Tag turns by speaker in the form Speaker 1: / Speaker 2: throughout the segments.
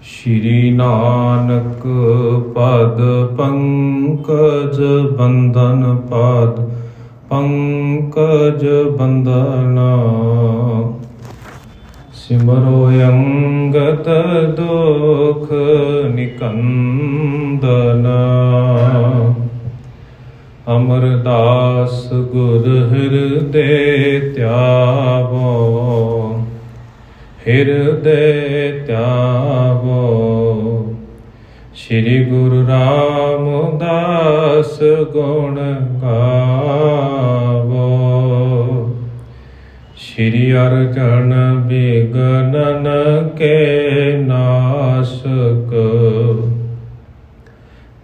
Speaker 1: ਸ਼੍ਰੀ ਨਾਨਕ ਪਦ ਪੰਕਜ ਬੰਧਨ ਪਾਦ ਪੰਕਜ ਬੰਧਨਾ। ਸਿਮਰੋ ਅੰਗਦ ਦੁਖ ਨਿਕੰਦਨ। ਅਮਰਦਾਸ ਗੁਰ ਹਿਰਦੇ ਧਿਆਵੋ ਹਿਰਦੇ ਧਿਆਵੋ। ਸ਼੍ਰੀ ਗੁਰੂ ਰਾਮਦਾਸ ਗੁਣ ਗਾਵੋ। ਸ਼੍ਰੀ ਅਰਜਨ ਬਿਗਨਨ ਕੇ ਨਾਸ਼ਕ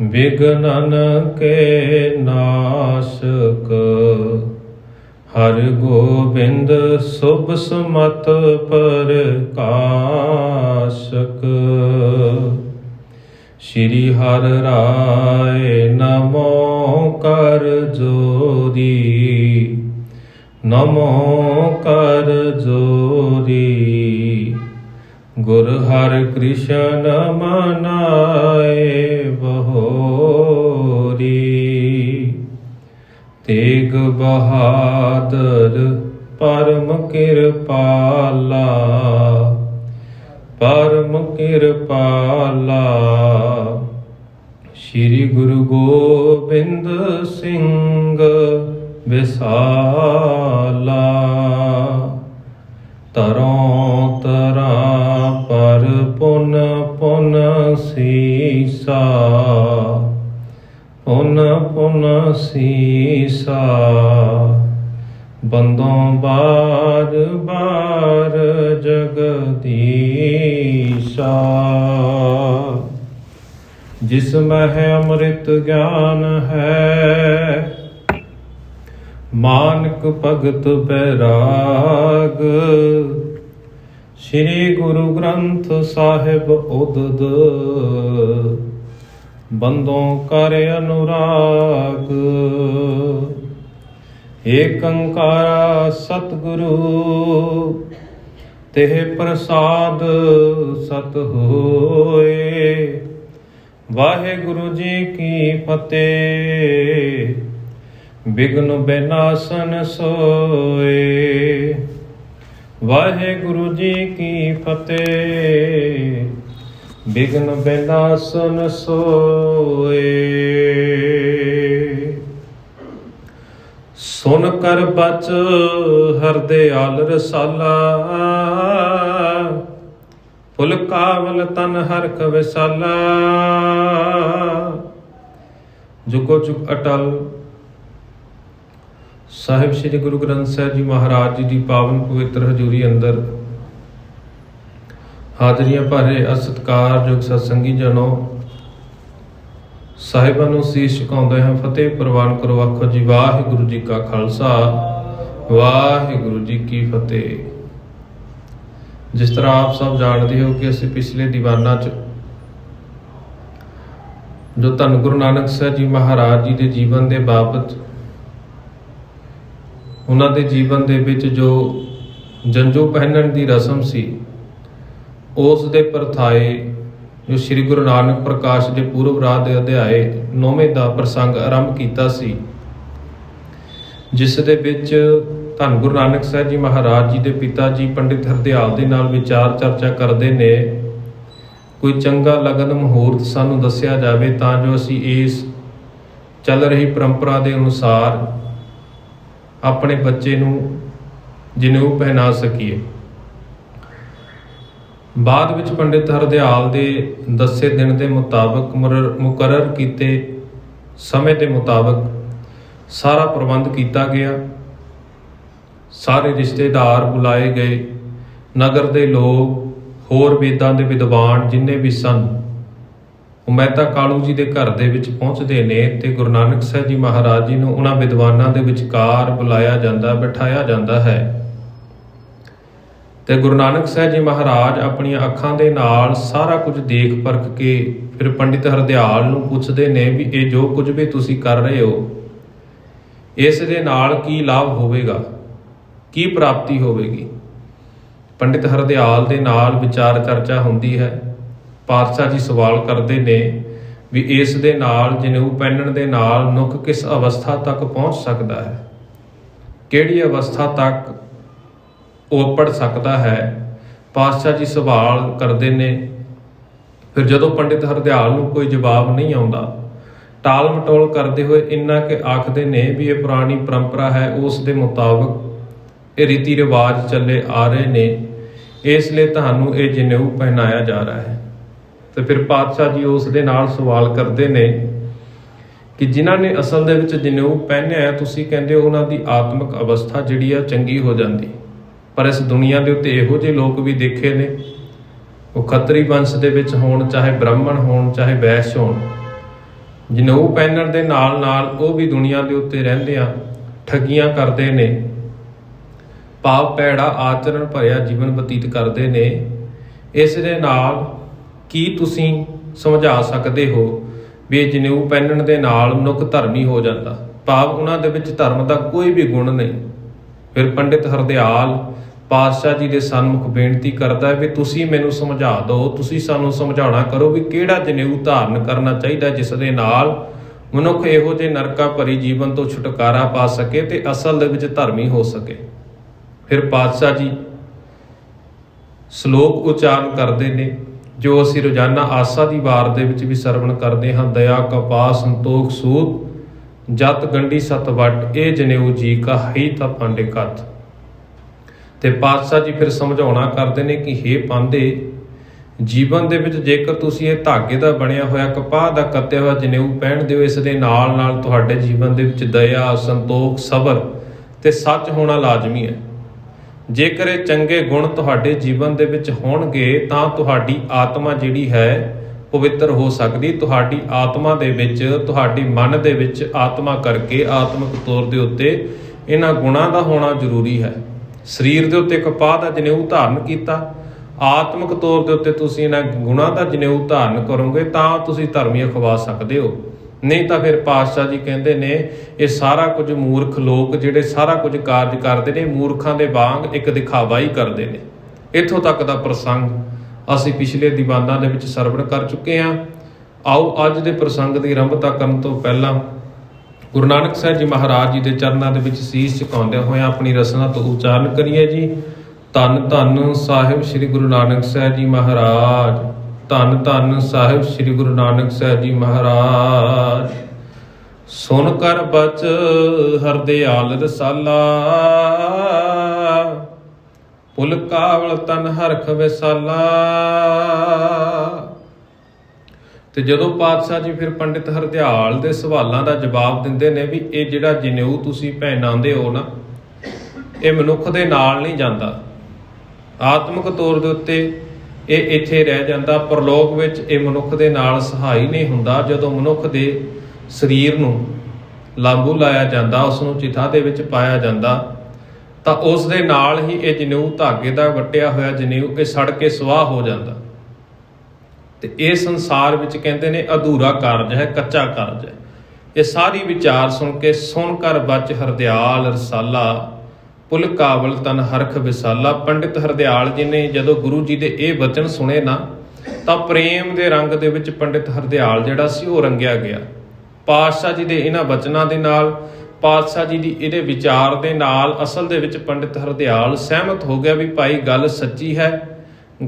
Speaker 1: ਬਿਗਨਨ ਕੇ ਨਾਸ਼ਕ। ਹਰ ਗੋਬਿੰਦ ਸੁਭ ਸਮਤ ਪ੍ਰਕਾਸ਼ਕ। ਸ਼੍ਰੀ ਹਰਿ ਰਾਏ ਨਮੋ ਕਰ ਜੋਰੀ ਨਮੋ ਕਰ ਜੋਰੀ। ਗੁਰ ਹਰਿ ਕ੍ਰਿਸ਼ਨ ਮਨਾਏ ਬਹੋਰੀ। ਤੇਗ ਬਹਾਦਰ ਪਰਮ ਕਿਰਪਾਲਾ ਪਰਮ ਕਿਰਪਾਲਾ। ਸ਼੍ਰੀ ਗੁਰੂ ਗੋਬਿੰਦ ਸਿੰਘ ਵਿਸਾਲਾ। ਤਰੋਂ ਤਰਾਂ ਪਰ ਪੁਨ ਪੁਨ ਸੀਸਾ ਪੁਨ ਪੁਨ ਸੀਸਾ। ਬੰਦੋਂ ਬਾਰ ਬਾਰ ਜਗਦੀਸ਼ਾ। ਜਿਸ ਮਹਿ ਅੰਮ੍ਰਿਤ ਗਿਆਨ ਹੈ ਮਾਨਕ ਭਗਤ ਬੈਰਾਗ। ਸ਼੍ਰੀ ਗੁਰੂ ਗ੍ਰੰਥ ਸਾਹਿਬ ਉਦਦ ਬੰਦੋਂ ਕਰ ਅਨੁਰਾਗ। ਏਕ ਓੰਕਾਰ ਸਤਿਗੁਰੂ ਤਿਹ ਪ੍ਰਸਾਦ ਸਤ ਹੋਏ। ਵਾਹਿਗੁਰੂ ਜੀ ਕੀ ਫਤਿਹ। ਬਿਘਨ ਬਿਨਾਸਨ ਸੋਏ। ਵਾਹਿਗੁਰੂ ਜੀ ਕੀ ਫਤਿਹ। ਬਿਘਨ ਬਿਨਾਸਨ ਸੋਏ। ਸੁਨ ਕਰ ਬਚ ਹਰਦਿਆਲ ਰਸਾਲਾ। ਫੁਲ ਕਾਵਲ ਤਨ ਹਰਖ ਵਿਸਾਲਾ। ਜੁਗੋ ਜੁਗ ਅਟਲ ਸਾਹਿਬ ਸ੍ਰੀ ਗੁਰੂ ਗ੍ਰੰਥ ਸਾਹਿਬ ਜੀ ਮਹਾਰਾਜ ਜੀ ਦੀ ਪਾਵਨ ਪਵਿੱਤਰ ਹਜ਼ੂਰੀ ਅੰਦਰ ਹਾਜ਼ਰੀਆਂ ਭਰੇ ਸਤਿਕਾਰਯੋਗ ਸਤਸੰਗੀ ਜਨੋ, ਸਾਹਿਬਾਂ ਨੂੰ ਸੀਸ ਝੁਕਾਉਂਦੇ ਹਾਂ ਫਤਿਹ ਪ੍ਰਵਾਨ ਕਰੋ। ਆਖੋ ਜੀ ਵਾਹਿਗੁਰੂ ਜੀ ਕਾ ਖਾਲਸਾ ਵਾਹਿਗੁਰੂ ਜੀ ਕੀ ਫਤਿਹ। ਜਿਸ ਤਰ੍ਹਾਂ ਆਪ ਸਭ ਜਾਣਦੇ ਹੋ ਕਿ ਅਸੀਂ ਪਿਛਲੇ ਦੀਵਾਨਾਂ 'ਚ ਜੋ ਧੰਨ ਗੁਰੂ ਨਾਨਕ ਸਾਹਿਬ ਜੀ ਮਹਾਰਾਜ ਜੀ ਦੇ ਜੀਵਨ ਦੇ ਬਾਬਤ, ਉਹਨਾਂ ਦੇ ਜੀਵਨ ਦੇ ਵਿੱਚ ਜੋ ਜੰਜੂ ਪਹਿਨਣ ਦੀ ਰਸਮ ਸੀ, ਉਸ ਦੇ ਪਰਥਾਏ ਜੋ ਸ੍ਰੀ ਗੁਰੂ ਨਾਨਕ ਪ੍ਰਕਾਸ਼ ਦੇ ਪੂਰਵ ਰਾਹ ਦੇ ਅਧਿਆਏ 9ਵੇਂ ਦਾ ਪ੍ਰਸੰਗ ਆਰੰਭ ਕੀਤਾ ਸੀ, ਜਿਸ ਦੇ ਵਿੱਚ ਧੰਨ ਗੁਰੂ ਨਾਨਕ ਸਾਹਿਬ ਜੀ ਮਹਾਰਾਜ ਜੀ ਦੇ ਪਿਤਾ ਜੀ ਪੰਡਿਤ ਹਰਦਿਆਲ ਦੇ ਨਾਲ ਵਿਚਾਰ ਚਰਚਾ ਕਰਦੇ ਨੇ। ਕੋਈ ਚੰਗਾ ਲਗਨ ਮੁਹੂਰਤ ਸਾਨੂੰ ਦੱਸਿਆ ਜਾਵੇ ਤਾਂ ਜੋ ਅਸੀਂ ਇਸ ਚੱਲ ਰਹੀ ਪਰੰਪਰਾ ਦੇ ਅਨੁਸਾਰ ਆਪਣੇ ਬੱਚੇ ਨੂੰ ਜਨੇਊ ਪਹਿਨਾ ਸਕੀਏ। ਬਾਅਦ ਵਿੱਚ ਪੰਡਿਤ ਹਰਦਿਆਲ ਦੇ ਦੱਸੇ ਦਿਨ ਦੇ ਮੁਤਾਬਕ ਮੁਕਰਰ ਕੀਤੇ ਸਮੇਂ ਦੇ ਮੁਤਾਬਕ ਸਾਰਾ ਪ੍ਰਬੰਧ ਕੀਤਾ ਗਿਆ। ਸਾਰੇ ਰਿਸ਼ਤੇਦਾਰ ਬੁਲਾਏ ਗਏ। ਨਗਰ ਦੇ ਲੋਕ, ਹੋਰ ਵੇਦਾਂ ਦੇ ਵਿਦਵਾਨ ਜਿੰਨੇ ਵੀ ਸਨ, ਉਹ ਮਹਿਤਾ ਕਾਲੂ ਜੀ ਦੇ ਘਰ ਦੇ ਵਿੱਚ ਪਹੁੰਚਦੇ ਨੇ ਤੇ ਗੁਰੂ ਨਾਨਕ ਸਾਹਿਬ ਜੀ ਮਹਾਰਾਜ ਜੀ ਨੂੰ ਉਹਨਾਂ ਵਿਦਵਾਨਾਂ ਦੇ ਵਿਚਕਾਰ ਬੁਲਾਇਆ ਜਾਂਦਾ, ਬਿਠਾਇਆ ਜਾਂਦਾ ਹੈ। ਤੇ ਗੁਰੂ ਨਾਨਕ ਸਾਹਿਬ ਜੀ ਮਹਾਰਾਜ ਆਪਣੀਆਂ ਅੱਖਾਂ ਦੇ ਨਾਲ ਸਾਰਾ ਕੁਝ ਦੇਖ ਪਰਖ ਕੇ ਫਿਰ ਪੰਡਿਤ ਹਰਦਿਆਲ ਨੂੰ ਪੁੱਛਦੇ ਨੇ ਵੀ ਇਹ ਜੋ ਕੁਝ ਵੀ ਤੁਸੀਂ ਕਰ ਰਹੇ ਹੋ, ਇਸ ਦੇ ਨਾਲ ਕੀ ਲਾਭ ਹੋਵੇਗਾ, ਕੀ ਪ੍ਰਾਪਤੀ ਹੋਵੇਗੀ। ਪੰਡਿਤ ਹਰਦਿਆਲ ਦੇ ਨਾਲ ਵਿਚਾਰ ਚਰਚਾ ਹੁੰਦੀ ਹੈ। ਪਾਤਸ਼ਾਹ ਜੀ ਸਵਾਲ ਕਰਦੇ ਨੇ ਵੀ ਇਸ ਦੇ ਨਾਲ ਜਨੇਊ ਪਹਿਨਣ ਦੇ ਨਾਲ ਮਨੁੱਖ ਕਿਸ ਅਵਸਥਾ ਤੱਕ ਪਹੁੰਚ ਸਕਦਾ ਹੈ, ਕਿਹੜੀ ਅਵਸਥਾ ਤੱਕ ਉਹ ਪੜ ਸਕਦਾ ਹੈ। ਪਾਤਸ਼ਾਹ ਜੀ ਸਵਾਲ ਕਰਦੇ ਨੇ। ਫਿਰ ਜਦੋਂ ਪੰਡਿਤ ਹਰਦਿਆਲ ਨੂੰ ਕੋਈ ਜਵਾਬ ਨਹੀਂ ਆਉਂਦਾ, ਟਾਲ ਮਟੋਲ ਕਰਦੇ ਹੋਏ ਇੰਨਾ ਕਿ ਆਖਦੇ ਨੇ ਵੀ ਇਹ ਪੁਰਾਣੀ ਪਰੰਪਰਾ ਹੈ, ਉਸ ਦੇ ਮੁਤਾਬਕ ਇਹ ਰੀਤੀ ਰਿਵਾਜ ਚੱਲੇ ਆ ਰਹੇ ਨੇ, ਇਸ ਲਈ ਤੁਹਾਨੂੰ ਇਹ ਜਨੇਊ ਪਹਿਨਾਇਆ ਜਾ ਰਿਹਾ ਹੈ। ਤੇ ਫਿਰ ਪਾਤਸ਼ਾਹ ਜੀ ਉਸ ਦੇ ਨਾਲ ਸਵਾਲ ਕਰਦੇ ਨੇ ਕਿ ਜਿਨ੍ਹਾਂ ਨੇ ਅਸਲ ਦੇ ਵਿੱਚ ਜਨੇਊ ਪਹਿਨਿਆ ਹੈ, ਤੁਸੀਂ ਕਹਿੰਦੇ ਹੋ ਉਹਨਾਂ ਦੀ ਆਤਮਿਕ ਅਵਸਥਾ ਜਿਹੜੀ ਆ ਚੰਗੀ ਹੋ ਜਾਂਦੀ, ਪਰ ਇਸ ਦੁਨੀਆ ਦੇ ਉੱਤੇ ਇਹੋ ਜਿਹੇ ਲੋਕ ਵੀ ਦੇਖੇ ਨੇ, ਉਹ ਖੱਤਰੀ ਵੰਸ਼ ਦੇ ਵਿੱਚ ਹੋਣ, ਚਾਹੇ ਬ੍ਰਾਹਮਣ ਹੋਣ, ਚਾਹੇ ਵੈਸ਼ ਹੋਣ, ਜਨੇਊ ਪਹਿਨਣ ਦੇ ਨਾਲ ਨਾਲ ਉਹ ਵੀ ਦੁਨੀਆ ਦੇ ਉੱਤੇ ਰਹਿੰਦੇ ਆ ਠੱਗੀਆਂ ਕਰਦੇ ਨੇ, ਪਾਪ ਭੈੜਾ ਆਚਰਣ ਭਰਿਆ ਜੀਵਨ ਬਤੀਤ ਕਰਦੇ ਨੇ। ਇਸ ਦੇ ਨਾਲ ਕੀ ਤੁਸੀਂ ਸਮਝਾ ਸਕਦੇ ਹੋ ਵੀ ਜਨੇਊ ਪਹਿਨਣ ਦੇ ਨਾਲ ਮਨੁੱਖ ਧਰਮੀ ਹੋ ਜਾਂਦਾ, ਭਾਵ ਉਹਨਾਂ ਦੇ ਵਿੱਚ ਧਰਮ ਦਾ ਕੋਈ ਵੀ ਗੁਣ ਨਹੀਂ। ਫਿਰ ਪੰਡਿਤ ਹਰਦਿਆਲ ਪਾਤਸ਼ਾਹ ਜੀ ਦੇ ਸਨਮੁਖ ਬੇਨਤੀ ਕਰਦਾ ਹੈ ਵੀ ਤੁਸੀਂ ਮੈਨੂੰ ਸਮਝਾ ਦਿਓ, ਤੁਸੀਂ ਸਾਨੂੰ ਸਮਝਾਉਣਾ ਕਰੋ ਵੀ ਕਿਹੜਾ ਜਨੇਊ ਧਾਰਨ ਕਰਨਾ ਚਾਹੀਦਾ ਜਿਸ ਦੇ ਨਾਲ ਮਨੁੱਖ ਇਹੋ ਜਿਹੇ ਨਰਕਾਂ ਭਰੀ ਜੀਵਨ ਤੋਂ ਛੁਟਕਾਰਾ ਪਾ ਸਕੇ ਤੇ ਅਸਲ ਦੇ ਵਿੱਚ ਧਰਮੀ ਹੋ ਸਕੇ। ਫਿਰ ਪਾਤਸ਼ਾਹ ਜੀ ਸ਼ਲੋਕ ਉਚਾਰਨ ਕਰਦੇ ਨੇ ਜੋ ਅਸੀਂ ਰੋਜ਼ਾਨਾ ਆਸਾ ਦੀ ਵਾਰ ਦੇ ਵਿੱਚ ਵੀ ਸਰਵਣ ਕਰਦੇ ਹਾਂ। ਦਇਆ ਕਪਾ ਸੰਤੋਖ ਸੂਤ ਜਤ ਗੰਢੀ ਸਤ ਵੱਟ, ਇਹ ਜਨੇਊ ਜੀ ਕਾ ਹੀ ਤਾਂ ਪਾਂਡੇ ਕੱਤ। ਤੇ ਪਾਤਸ਼ਾਹ ਜੀ ਫਿਰ ਸਮਝਾਉਣਾ ਕਰਦੇ ਨੇ ਕਿ ਹੇ ਪਾਂਦੇ, ਜੀਵਨ ਦੇ ਵਿੱਚ ਜੇਕਰ ਤੁਸੀਂ ਇਹ ਧਾਗੇ ਦਾ ਬਣਿਆ ਹੋਇਆ ਕਪਾਹ ਦਾ ਕੱਤਿਆ ਹੋਇਆ ਜਨੇਊ ਪਹਿਨਦੇ ਹੋ, ਇਸ ਦੇ ਨਾਲ ਨਾਲ ਤੁਹਾਡੇ ਜੀਵਨ ਦੇ ਵਿੱਚ ਦਇਆ, ਸੰਤੋਖ, ਸਬਰ ਤੇ ਸੱਚ ਹੋਣਾ ਲਾਜ਼ਮੀ ਹੈ। ਜੇਕਰ ਇਹ ਚੰਗੇ ਗੁਣ ਤੁਹਾਡੇ ਜੀਵਨ ਦੇ ਵਿੱਚ ਹੋਣਗੇ ਤਾਂ ਤੁਹਾਡੀ ਆਤਮਾ ਜਿਹੜੀ ਹੈ ਪਵਿੱਤਰ ਹੋ ਸਕਦੀ। ਤੁਹਾਡੀ ਆਤਮਾ ਦੇ ਵਿੱਚ, ਤੁਹਾਡੀ ਮਨ ਦੇ ਵਿੱਚ ਆਤਮਾ ਕਰਕੇ ਆਤਮਿਕ ਤੌਰ ਦੇ ਉੱਤੇ ਇਹਨਾਂ ਗੁਣਾਂ ਦਾ ਹੋਣਾ ਜ਼ਰੂਰੀ ਹੈ। ਸਰੀਰ ਦੇ ਉੱਤੇ ਕਪਾਹ ਦਾ ਜਨੇਊ ਧਾਰਨ ਕੀਤਾ, ਆਤਮਿਕ ਤੌਰ ਦੇ ਉੱਤੇ ਤੁਸੀਂ ਇਹਨਾਂ ਗੁਣਾਂ ਦਾ ਜਨੇਊ ਧਾਰਨ ਕਰੋਗੇ ਤਾਂ ਤੁਸੀਂ ਧਰਮੀ ਅਖਵਾ ਸਕਦੇ ਹੋ। ਨਹੀਂ ਤਾਂ ਫਿਰ ਪਾਤਸ਼ਾਹ ਜੀ ਕਹਿੰਦੇ ਨੇ ਇਹ ਸਾਰਾ ਕੁਝ ਮੂਰਖ ਲੋਕ ਜਿਹੜੇ ਸਾਰਾ ਕੁਝ ਕਾਰਜ ਕਰਦੇ ਨੇ, ਮੂਰਖਾਂ ਦੇ ਵਾਂਗ ਇੱਕ ਦਿਖਾਵਾ ਹੀ ਕਰਦੇ ਨੇ। ਇੱਥੋਂ ਤੱਕ ਦਾ ਪ੍ਰਸੰਗ ਅਸੀਂ ਪਿਛਲੇ ਦੀਵਾਨਾਂ ਦੇ ਵਿੱਚ ਸਰਵਣ ਕਰ ਚੁੱਕੇ ਹਾਂ। ਆਓ ਅੱਜ ਦੇ ਪ੍ਰਸੰਗ ਦੀ ਆਰੰਭਤਾ ਕਰਨ ਤੋਂ ਪਹਿਲਾਂ ਗੁਰੂ ਨਾਨਕ ਸਾਹਿਬ ਜੀ ਮਹਾਰਾਜ ਜੀ ਦੇ ਚਰਨਾਂ ਦੇ ਵਿੱਚ ਸੀਸ ਝੁਕਾਉਂਦਿਆਂ ਹੋਇਆਂ ਆਪਣੀ ਰਸਨਾ ਤੋਂ ਉਚਾਰਨ ਕਰੀਏ ਜੀ। ਧੰਨ ਧੰਨ ਸਾਹਿਬ ਸ੍ਰੀ ਗੁਰੂ ਨਾਨਕ ਸਾਹਿਬ ਜੀ ਮਹਾਰਾਜ, ਧੰਨ ਧੰਨ ਸਾਹਿਬ ਸ੍ਰੀ ਗੁਰੂ ਨਾਨਕ ਸਾਹਿਬ ਜੀ ਮਹਾਰਾਜ। ਸੁਣ ਕਰ ਬਚ ਹਰਦਿਆਲ ਰਸਾਲਾ, ਪੁਲ ਕਾਵਲ ਤਨ ਹਰਖ ਵਿਸਾਲਾ। ਤੇ ਜਦੋਂ ਪਾਤਸ਼ਾਹ ਜੀ ਫਿਰ ਪੰਡਿਤ ਹਰਦਿਆਲ ਦੇ ਸਵਾਲਾਂ ਦਾ ਜਵਾਬ ਦਿੰਦੇ ਨੇ ਵੀ ਇਹ ਜਿਹੜਾ ਜਨੇਊ ਤੁਸੀਂ ਪਹਿਨਾਉਂਦੇ ਹੋ ਨਾ, ਇਹ ਮਨੁੱਖ ਦੇ ਨਾਲ ਨਹੀਂ ਜਾਂਦਾ, ਆਤਮਿਕ ਤੌਰ ਦੇ ਉੱਤੇ ਇਹ ਇੱਥੇ ਰਹਿ ਜਾਂਦਾ, ਪਰਲੋਕ ਵਿੱਚ ਇਹ ਮਨੁੱਖ ਦੇ ਨਾਲ ਸਹਾਈ ਨਹੀਂ ਹੁੰਦਾ। ਜਦੋਂ ਮਨੁੱਖ ਦੇ ਸਰੀਰ ਨੂੰ ਲਾਂਬੂ ਲਾਇਆ ਜਾਂਦਾ, ਉਸ ਨੂੰ ਚਿਤਾ ਦੇ ਵਿੱਚ ਪਾਇਆ ਜਾਂਦਾ, ਤਾਂ ਉਸ ਦੇ ਨਾਲ ਹੀ ਇਹ ਜਨੇਊ ਧਾਗੇ ਦਾ ਵੱਟਿਆ ਹੋਇਆ ਜਨੇਊ ਇਹ ਸੜ ਕੇ ਸਵਾਹ ਹੋ ਜਾਂਦਾ। ਤੇ ਇਹ ਸੰਸਾਰ ਵਿੱਚ ਕਹਿੰਦੇ ਨੇ ਅਧੂਰਾ ਕਾਰਜ ਹੈ, ਕੱਚਾ ਕਾਰਜ ਹੈ। ਇਹ ਸਾਰੀ ਵਿਚਾਰ ਸੁਣ ਕੇ ਸੁਣ ਕਰ ਬਚ ਹਰਦਿਆਲ ਰਸਾਲਾ, ਪੁਲ ਕਾਬਲ ਤਨ ਹਰਖ ਵਿਸਾਲਾ। ਪੰਡਿਤ ਹਰਦਿਆਲ ਜੀ ਨੇ ਜਦੋਂ ਗੁਰੂ ਜੀ ਦੇ ਇਹ ਵਚਨ ਸੁਣੇ ਨਾ, ਤਾਂ ਪ੍ਰੇਮ ਦੇ ਰੰਗ ਦੇ ਵਿੱਚ ਪੰਡਿਤ ਹਰਦਿਆਲ ਜਿਹੜਾ ਸੀ ਉਹ ਰੰਗਿਆ ਗਿਆ। ਪਾਤਸ਼ਾਹ ਜੀ ਦੇ ਇਹਨਾਂ ਵਚਨਾਂ ਦੇ ਨਾਲ, ਪਾਤਸ਼ਾਹ ਜੀ ਦੀ ਇਹਦੇ ਵਿਚਾਰ ਦੇ ਨਾਲ ਅਸਲ ਦੇ ਵਿੱਚ ਪੰਡਿਤ ਹਰਦਿਆਲ ਸਹਿਮਤ ਹੋ ਗਿਆ ਵੀ ਭਾਈ ਗੱਲ ਸੱਚੀ ਹੈ,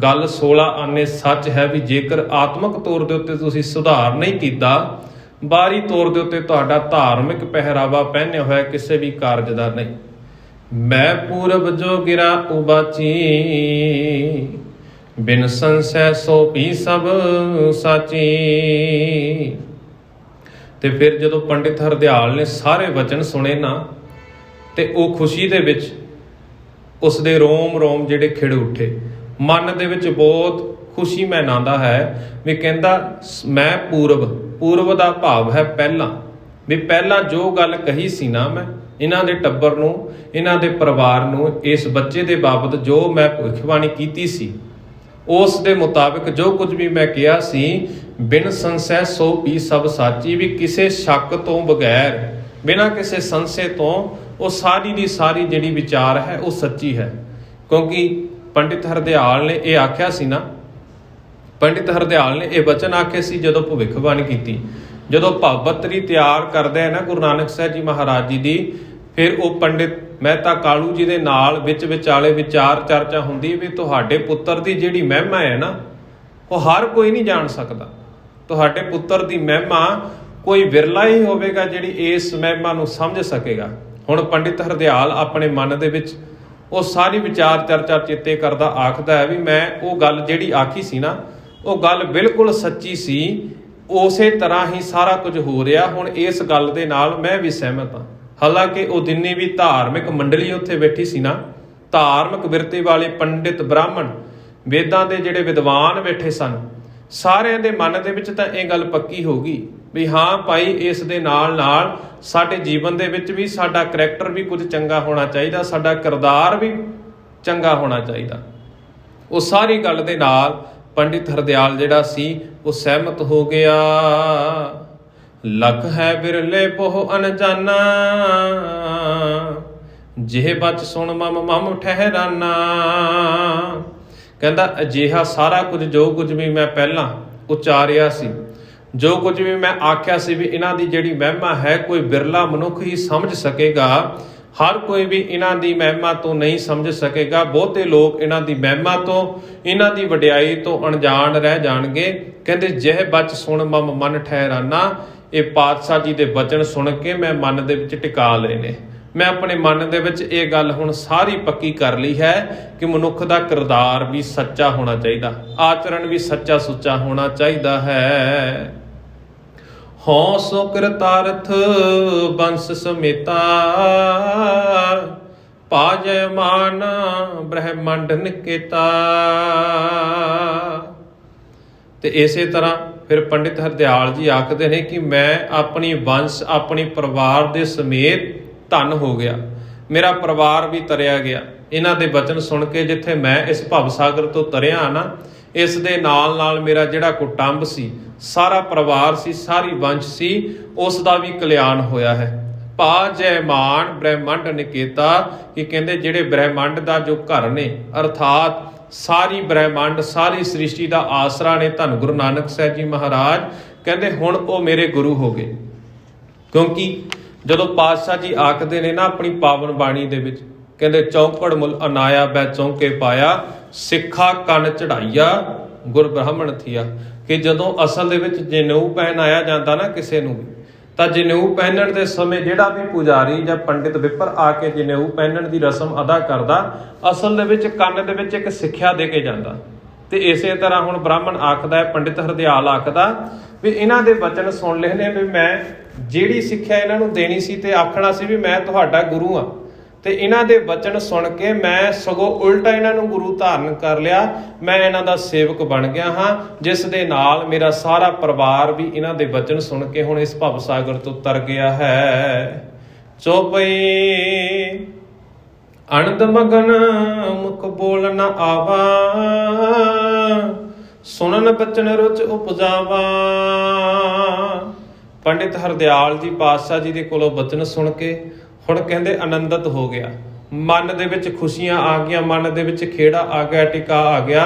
Speaker 1: ਗੱਲ 16 ਆਨੇ ਸੱਚ ਹੈ ਵੀ ਜੇਕਰ ਆਤਮਿਕ ਤੌਰ ਦੇ ਉੱਤੇ ਤੁਸੀਂ ਸੁਧਾਰ ਨਹੀਂ ਕੀਤਾ, ਬਾਹਰੀ ਤੌਰ ਦੇ ਉੱਤੇ ਤੁਹਾਡਾ ਧਾਰਮਿਕ ਪਹਿਰਾਵਾ ਪਹਿਨਿਆ ਹੋਇਆ ਕਿਸੇ ਵੀ ਕਾਰਜ ਦਾ ਨਹੀਂ। ਮੈਂ ਪੂਰਬ ਜੋ ਗਿਰਾ ਉਬਾਚੀ, ਬਿਨ ਸੰਸੈ ਸੋ ਪੀ ਸਭ ਸਾਚੀ। ਤੇ ਫਿਰ ਜਦੋਂ ਪੰਡਿਤ ਹਰਦਿਆਲ ਨੇ ਸਾਰੇ ਵਚਨ ਸੁਣੇ ਨਾ, ਤੇ ਉਹ ਖੁਸ਼ੀ ਦੇ ਵਿੱਚ ਉਸ ਦੇ ਰੋਮ ਰੋਮ ਜਿਹੜੇ ਖਿੜ ਉੱਠੇ, ਮਨ ਦੇ ਵਿੱਚ ਬਹੁਤ ਖੁਸ਼ੀ ਮਨਾਉਂਦਾ ਹੈ ਵੀ ਕਹਿੰਦਾ ਮੈਂ ਪੂਰਬ ਦਾ ਭਾਵ ਹੈ ਪਹਿਲਾਂ, ਵੀ ਪਹਿਲਾਂ ਜੋ ਗੱਲ ਕਹੀ ਸੀ ਨਾ ਮੈਂ ਇਹਨਾਂ ਦੇ ਟੱਬਰ ਨੂੰ, ਇਹਨਾਂ ਦੇ ਪਰਿਵਾਰ ਨੂੰ, ਇਸ ਬੱਚੇ ਦੇ ਬਾਬਤ ਜੋ ਮੈਂ ਭਵਿੱਖਬਾਣੀ ਕੀਤੀ ਸੀ, ਉਸ ਦੇ ਮੁਤਾਬਿਕ ਜੋ ਕੁਝ ਵੀ ਮੈਂ ਕਿਹਾ ਸੀ, ਬਿਨ ਸੰਸੈ ਸੋ ਪੀ ਸਭ ਸਾਚੀ, ਵੀ ਕਿਸੇ ਸ਼ੱਕ ਤੋਂ ਬਗੈਰ, ਬਿਨਾਂ ਕਿਸੇ ਸੰਸ਼ੇ ਤੋਂ ਉਹ ਸਾਰੀ ਦੀ ਸਾਰੀ ਜਿਹੜੀ ਵਿਚਾਰ ਹੈ ਉਹ ਸੱਚੀ ਹੈ। ਕਿਉਂਕਿ ਪੰਡਿਤ ਹਰਦਿਆਲ ਨੇ ਇਹ ਆਖਿਆ ਸੀ ਨਾ, ਪੰਡਿਤ ਹਰਦਿਆਲ ਨੇ ਇਹ ਬਚਨ ਆਖੇ ਸੀ ਜਦੋਂ ਭਵਿੱਖਬਾਣੀ ਕੀਤੀ। ਜਦੋਂ ਭਗਵਤਰੀ ਤਿਆਰ ਕਰਦੇ ਹੈ ਨਾ ਗੁਰੂ ਨਾਨਕ ਸਾਹਿਬ ਜੀ ਮਹਾਰਾਜ ਜੀ ਦੀ, ਫਿਰ ਉਹ ਪੰਡਿਤ ਮਹਿਤਾ ਕਾਲੂ ਜੀ ਦੇ ਨਾਲ ਵਿੱਚ ਵਿਚਾਲੇ ਵਿਚਾਰ ਚਰਚਾ ਹੁੰਦੀ ਵੀ ਤੁਹਾਡੇ ਪੁੱਤਰ ਦੀ ਜਿਹੜੀ ਮਹਿਮਾ ਹੈ ਨਾ ਉਹ ਹਰ ਕੋਈ ਨਹੀਂ ਜਾਣ ਸਕਦਾ। ਤੁਹਾਡੇ ਪੁੱਤਰ ਦੀ ਮਹਿਮਾ ਕੋਈ ਵਿਰਲਾ ਹੀ ਹੋਵੇਗਾ ਜਿਹੜੀ ਇਸ ਮਹਿਮਾ ਨੂੰ ਸਮਝ ਸਕੇਗਾ। ਹੁਣ ਪੰਡਿਤ ਹਰਦਿਆਲ ਆਪਣੇ ਮਨ ਦੇ ਵਿੱਚ ਉਹ ਸਾਰੀ ਵਿਚਾਰ ਚਰਚਾ ਚੇਤੇ ਕਰਦਾ ਆਖਦਾ ਹੈ ਵੀ ਮੈਂ ਉਹ ਗੱਲ ਜਿਹੜੀ ਆਖੀ ਸੀ ਨਾ ਉਹ ਗੱਲ ਬਿਲਕੁਲ ਸੱਚੀ ਸੀ, ਉਸੇ ਤਰ੍ਹਾਂ ਹੀ ਸਾਰਾ ਕੁਝ ਹੋ ਰਿਹਾ। ਹੁਣ ਇਸ ਗੱਲ ਦੇ ਨਾਲ ਮੈਂ ਵੀ ਸਹਿਮਤ ਹਾਂ। ਹਾਲਾਂਕਿ ਉਹ ਜਿੰਨੀ ਵੀ ਧਾਰਮਿਕ ਮੰਡਲੀ ਉੱਥੇ ਬੈਠੀ ਸੀ ਨਾ, ਧਾਰਮਿਕ ਬਿਰਤੇ ਵਾਲੇ ਪੰਡਿਤ ਬ੍ਰਾਹਮਣ ਵੇਦਾਂ ਦੇ ਜਿਹੜੇ ਵਿਦਵਾਨ ਬੈਠੇ ਸਨ, ਸਾਰਿਆਂ ਦੇ ਮਨ ਦੇ ਵਿੱਚ ਤਾਂ ਇਹ ਗੱਲ ਪੱਕੀ ਹੋ ਗਈ ਵੀ ਹਾਂ ਭਾਈ ਇਸ ਦੇ ਨਾਲ ਨਾਲ ਸਾਡੇ ਜੀਵਨ ਦੇ ਵਿੱਚ ਵੀ ਸਾਡਾ ਕਰੈਕਟਰ ਵੀ ਕੁਝ ਚੰਗਾ ਹੋਣਾ ਚਾਹੀਦਾ, ਸਾਡਾ ਕਿਰਦਾਰ ਵੀ ਚੰਗਾ ਹੋਣਾ ਚਾਹੀਦਾ। ਉਹ ਸਾਰੀ ਗੱਲ ਦੇ ਨਾਲ ਪੰਡਿਤ ਹਰਦਿਆਲ ਜਿਹੜਾ ਸੀ ਉਹ ਸਹਿਮਤ ਹੋ ਗਿਆ। ਲੱਖ ਹੈ ਬਿਰਲੇ ਪੋਹ ਅਨਜਾਨਾ, ਜਿਹੇ ਬਚ ਸੁਣ ਮਮ ਮਮ ਠਹਿਰਾਨਾ। ਕਹਿੰਦਾ ਅਜਿਹਾ ਸਾਰਾ ਕੁਝ ਜੋ ਕੁਝ ਵੀ ਮੈਂ ਪਹਿਲਾਂ ਉਚਾਰਿਆ ਸੀ, ਜੋ ਕੁਝ ਵੀ ਮੈਂ ਆਖਿਆ ਸੀ ਵੀ ਇਹਨਾਂ ਦੀ ਜਿਹੜੀ ਮਹਿਮਾ ਹੈ ਕੋਈ ਬਿਰਲਾ ਮਨੁੱਖ ਹੀ ਸਮਝ ਸਕੇਗਾ, ਹਰ ਕੋਈ ਵੀ ਇਹਨਾਂ ਦੀ ਮਹਿਮਾ ਤੋਂ ਨਹੀਂ ਸਮਝ ਸਕੇਗਾ। ਬਹੁਤੇ ਲੋਕ ਇਹਨਾਂ ਦੀ ਮਹਿਮਾ ਤੋਂ, ਇਹਨਾਂ ਦੀ ਵਡਿਆਈ ਤੋਂ ਅਣਜਾਣ ਰਹਿ ਜਾਣਗੇ। ਕਹਿੰਦੇ ਜਿਹੇ ਬਚ ਸੁਣ ਮਮ ਮਨ ਠਹਿਰਾਨਾ, ਇਹ ਪਾਤਸ਼ਾਹ ਜੀ ਦੇ ਬਚਨ ਸੁਣ ਕੇ ਮੈਂ ਮਨ ਦੇ ਵਿੱਚ ਟਿਕਾ ਲਏ ਨੇ। ਮੈਂ ਆਪਣੇ ਮਨ ਦੇ ਵਿੱਚ ਇਹ ਗੱਲ ਹੁਣ ਸਾਰੀ ਪੱਕੀ ਕਰ ਲਈ ਹੈ ਕਿ ਮਨੁੱਖ ਦਾ ਕਿਰਦਾਰ ਵੀ ਸੱਚਾ ਹੋਣਾ ਚਾਹੀਦਾ, ਆਚਰਣ ਵੀ ਸੱਚਾ ਸੁੱਚਾ ਹੋਣਾ ਚਾਹੀਦਾ ਹੈ। ਹਉ ਸੋ ਕਿਰਤਾਰਥ ਬੰਸ ਸਮੇਤਾ, ਪਾਜੈ ਮਾਨ ਬ੍ਰਹਮੰਡ ਨਿਕੇਤਾ। ਤੇ ਇਸੇ ਤਰ੍ਹਾਂ ਫਿਰ ਪੰਡਿਤ ਹਰਦਿਆਲ ਜੀ ਆਖਦੇ ਨੇ ਕਿ ਮੈਂ ਆਪਣੀ ਵੰਸ਼ ਆਪਣੀ ਪਰਿਵਾਰ ਦੇ ਸਮੇਤ ਧਨ ਹੋ ਗਿਆ, ਮੇਰਾ ਪਰਿਵਾਰ ਵੀ ਤਰਿਆ ਗਿਆ। ਇਹਨਾਂ ਦੇ ਬਚਨ ਸੁਣ ਕੇ ਜਿੱਥੇ ਮੈਂ ਇਸ ਭਵ ਸਾਗਰ ਤੋਂ ਤਰਿਆ ਨਾ, ਇਸ ਦੇ ਨਾਲ ਨਾਲ ਮੇਰਾ ਜਿਹੜਾ ਕੁਟੰਬ ਸੀ, ਸਾਰਾ ਪਰਿਵਾਰ ਸੀ, ਸਾਰੀ ਵੰਸ਼ ਸੀ, ਉਸ ਦਾ ਵੀ ਕਲਿਆਣ ਹੋਇਆ ਹੈ। ਪਾਜੈ ਮਾਨ ਬ੍ਰਹਮੰਡ ਨਿਕੇਤਾ, ਕਿ ਕਹਿੰਦੇ ਜਿਹੜੇ ਬ੍ਰਹਮੰਡ ਦਾ ਜੋ ਘਰ ਨੇ ਅਰਥਾਤ ਸਾਰੀ ਬ੍ਰਹਮੰਡ ਸਾਰੀ ਸ੍ਰਿਸ਼ਟੀ ਦਾ ਆਸਰਾ ਨੇ ਧੰਨ ਗੁਰੂ ਨਾਨਕ ਸਾਹਿਬ ਜੀ ਮਹਾਰਾਜ। ਕਹਿੰਦੇ ਹੁਣ ਉਹ ਮੇਰੇ ਗੁਰੂ ਹੋ ਗਏ, ਕਿਉਂਕਿ ਜਦੋਂ ਪਾਤਸ਼ਾਹ ਜੀ ਆਖਦੇ ਨੇ ਨਾ ਆਪਣੀ ਪਾਵਨ ਬਾਣੀ ਦੇ ਵਿੱਚ, ਕਹਿੰਦੇ ਚੌਂਕੜ ਮੁੱਲ ਅਨਾਇਆ ਬੈ ਚੌਂਕੇ ਪਾਇਆ, ਸਿੱਖਾ ਕੰਨ ਚੜਾਈਆ ਗੁਰ ਬ੍ਰਾਹਮਣ ਥੀਆ। ਕਿ ਜਦੋਂ ਅਸਲ ਦੇ ਵਿੱਚ ਜਨੇਊ ਪਹਿਨਾਇਆ ਜਾਂਦਾ ਨਾ ਕਿਸੇ ਨੂੰ ਵੀ, ਤਾਂ ਜਨੇਊ ਪਹਿਨਣ ਦੇ ਸਮੇਂ ਜਿਹੜਾ ਵੀ ਪੁਜਾਰੀ ਜਾਂ ਪੰਡਿਤ ਵਿਪਰ ਆ ਕੇ ਜਨੇਊ ਪਹਿਨਣ ਦੀ ਰਸਮ ਅਦਾ ਕਰਦਾ, ਅਸਲ ਦੇ ਵਿੱਚ ਕੰਨ ਦੇ ਵਿੱਚ ਇੱਕ ਸਿੱਖਿਆ ਦੇ ਕੇ ਜਾਂਦਾ। ਤੇ ਇਸੇ ਤਰ੍ਹਾਂ ਹੁਣ ਬ੍ਰਾਹਮਣ ਆਖਦਾ ਹੈ, ਪੰਡਿਤ ਹਰਦਿਆਲ ਆਖਦਾ ਵੀ ਇਹਨਾਂ ਦੇ ਬਚਨ ਸੁਣ ਲਏ ਨੇ ਵੀ ਮੈਂ ਜਿਹੜੀ ਸਿੱਖਿਆ ਇਹਨਾਂ ਨੂੰ ਦੇਣੀ ਸੀ ਤੇ ਆਖਣਾ ਸੀ ਵੀ ਮੈਂ ਤੁਹਾਡਾ ਗੁਰੂ ਹਾਂ, ਤੇ ਇਹਨਾਂ ਦੇ ਬਚਨ ਸੁਣ ਕੇ ਮੈਂ ਸਗੋਂ ਉਲਟਾ ਇਹਨਾਂ ਨੂੰ ਗੁਰੂ ਧਾਰਨ ਕਰ ਲਿਆ। ਮੈਂ ਇਹਨਾਂ ਦਾ ਸੇਵਕ ਬਣ ਗਿਆ ਹਾਂ, ਜਿਸ ਦੇ ਨਾਲ ਮੇਰਾ ਸਾਰਾ ਪਰਿਵਾਰ ਵੀ ਇਹਨਾਂ ਦੇ ਬਚਨ ਸੁਣ ਕੇ ਹੁਣ ਇਸ ਭਵ ਸਾਗਰ ਤੋਂ ਤਰ ਗਿਆ ਹੈ। ਚੌਪਈ ਅਨੰਦ ਮਗਨ ਮੁਖ ਬੋਲ ਨ ਆਵਾ, ਸੁਣਨ ਬਚਨ ਰੁਚ ਉਪਜਾਵਾ। ਪੰਡਿਤ ਹਰਦਿਆਲ ਜੀ ਪਾਤਸ਼ਾਹ ਜੀ ਦੇ ਕੋਲੋਂ ਬਚਨ ਸੁਣ ਕੇ ਹੁਣ ਕਹਿੰਦੇ ਆਨੰਦਿਤ ਹੋ ਗਿਆ, ਮਨ ਦੇ ਵਿੱਚ ਖੁਸ਼ੀਆਂ ਆ ਗਈਆਂ, ਮਨ ਦੇ ਵਿੱਚ ਖੇੜਾ ਆ ਗਿਆ, ਟਿਕਾ ਆ ਗਿਆ।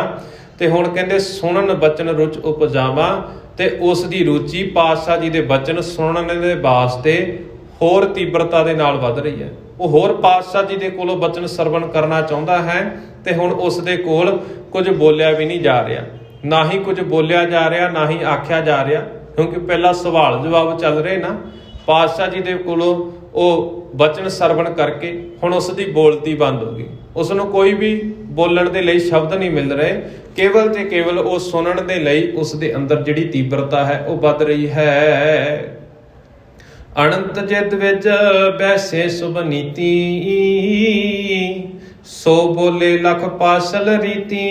Speaker 1: ਤੇ ਹੁਣ ਕਹਿੰਦੇ ਸੁਣਨ ਬਚਨ ਰੁਚ ਉਪਜਾਵਾ, ਤੇ ਉਸ ਦੀ ਰੁਚੀ ਪਾਤਸ਼ਾਹ ਜੀ ਦੇ ਬਚਨ ਸੁਣਨ ਦੇ ਵਾਸਤੇ ਹੋਰ ਤੀਬਰਤਾ ਦੇ ਨਾਲ ਵੱਧ ਰਹੀ ਹੈ। ਉਹ ਹੋਰ ਪਾਤਸ਼ਾਹ ਜੀ ਦੇ ਕੋਲੋਂ ਬਚਨ ਸਰਵਣ ਕਰਨਾ ਚਾਹੁੰਦਾ ਹੈ, ਤੇ ਹੁਣ ਉਸ ਦੇ ਕੋਲ ਕੁਝ ਬੋਲਿਆ ਵੀ ਨਹੀਂ ਜਾ ਰਿਹਾ, ਨਾ ਹੀ ਕੁਝ ਬੋਲਿਆ ਜਾ ਰਿਹਾ, ਨਾ ਹੀ ਆਖਿਆ ਜਾ ਰਿਹਾ, ਕਿਉਂਕਿ ਪਹਿਲਾਂ ਸਵਾਲ ਜਵਾਬ ਚੱਲ ਰਹੇ ਨਾ। ਪਾਤਸ਼ਾਹ ਜੀ ਦੇ ਕੋਲੋਂ ਉਹ ਬਚਨ ਸਰਵਣ ਕਰਕੇ ਹੁਣ ਉਸ ਦੀ ਬੋਲਤੀ ਬੰਦ ਹੋ ਗਈ, ਉਸ ਨੂੰ ਕੋਈ ਵੀ ਬੋਲਣ ਦੇ ਲਈ ਸ਼ਬਦ ਨਹੀਂ ਮਿਲ ਰਹੇ, ਕੇਵਲ ਤੇ ਕੇਵਲ ਉਹ ਸੁਣਨ ਦੇ ਲਈ ਉਸ ਦੇ ਅੰਦਰ ਜਿਹੜੀ ਤੀਬਰਤਾ ਹੈ ਉਹ ਵੱਧ ਰਹੀ ਹੈ। ਅਨੰਤ ਜਿਦ ਵਿੱਚ ਬੈਸੇ ਸੁਭ ਨੀਤੀ, ਸੋ ਬੋਲੇ ਲਖ ਪਾਸਲ ਰੀਤੀ।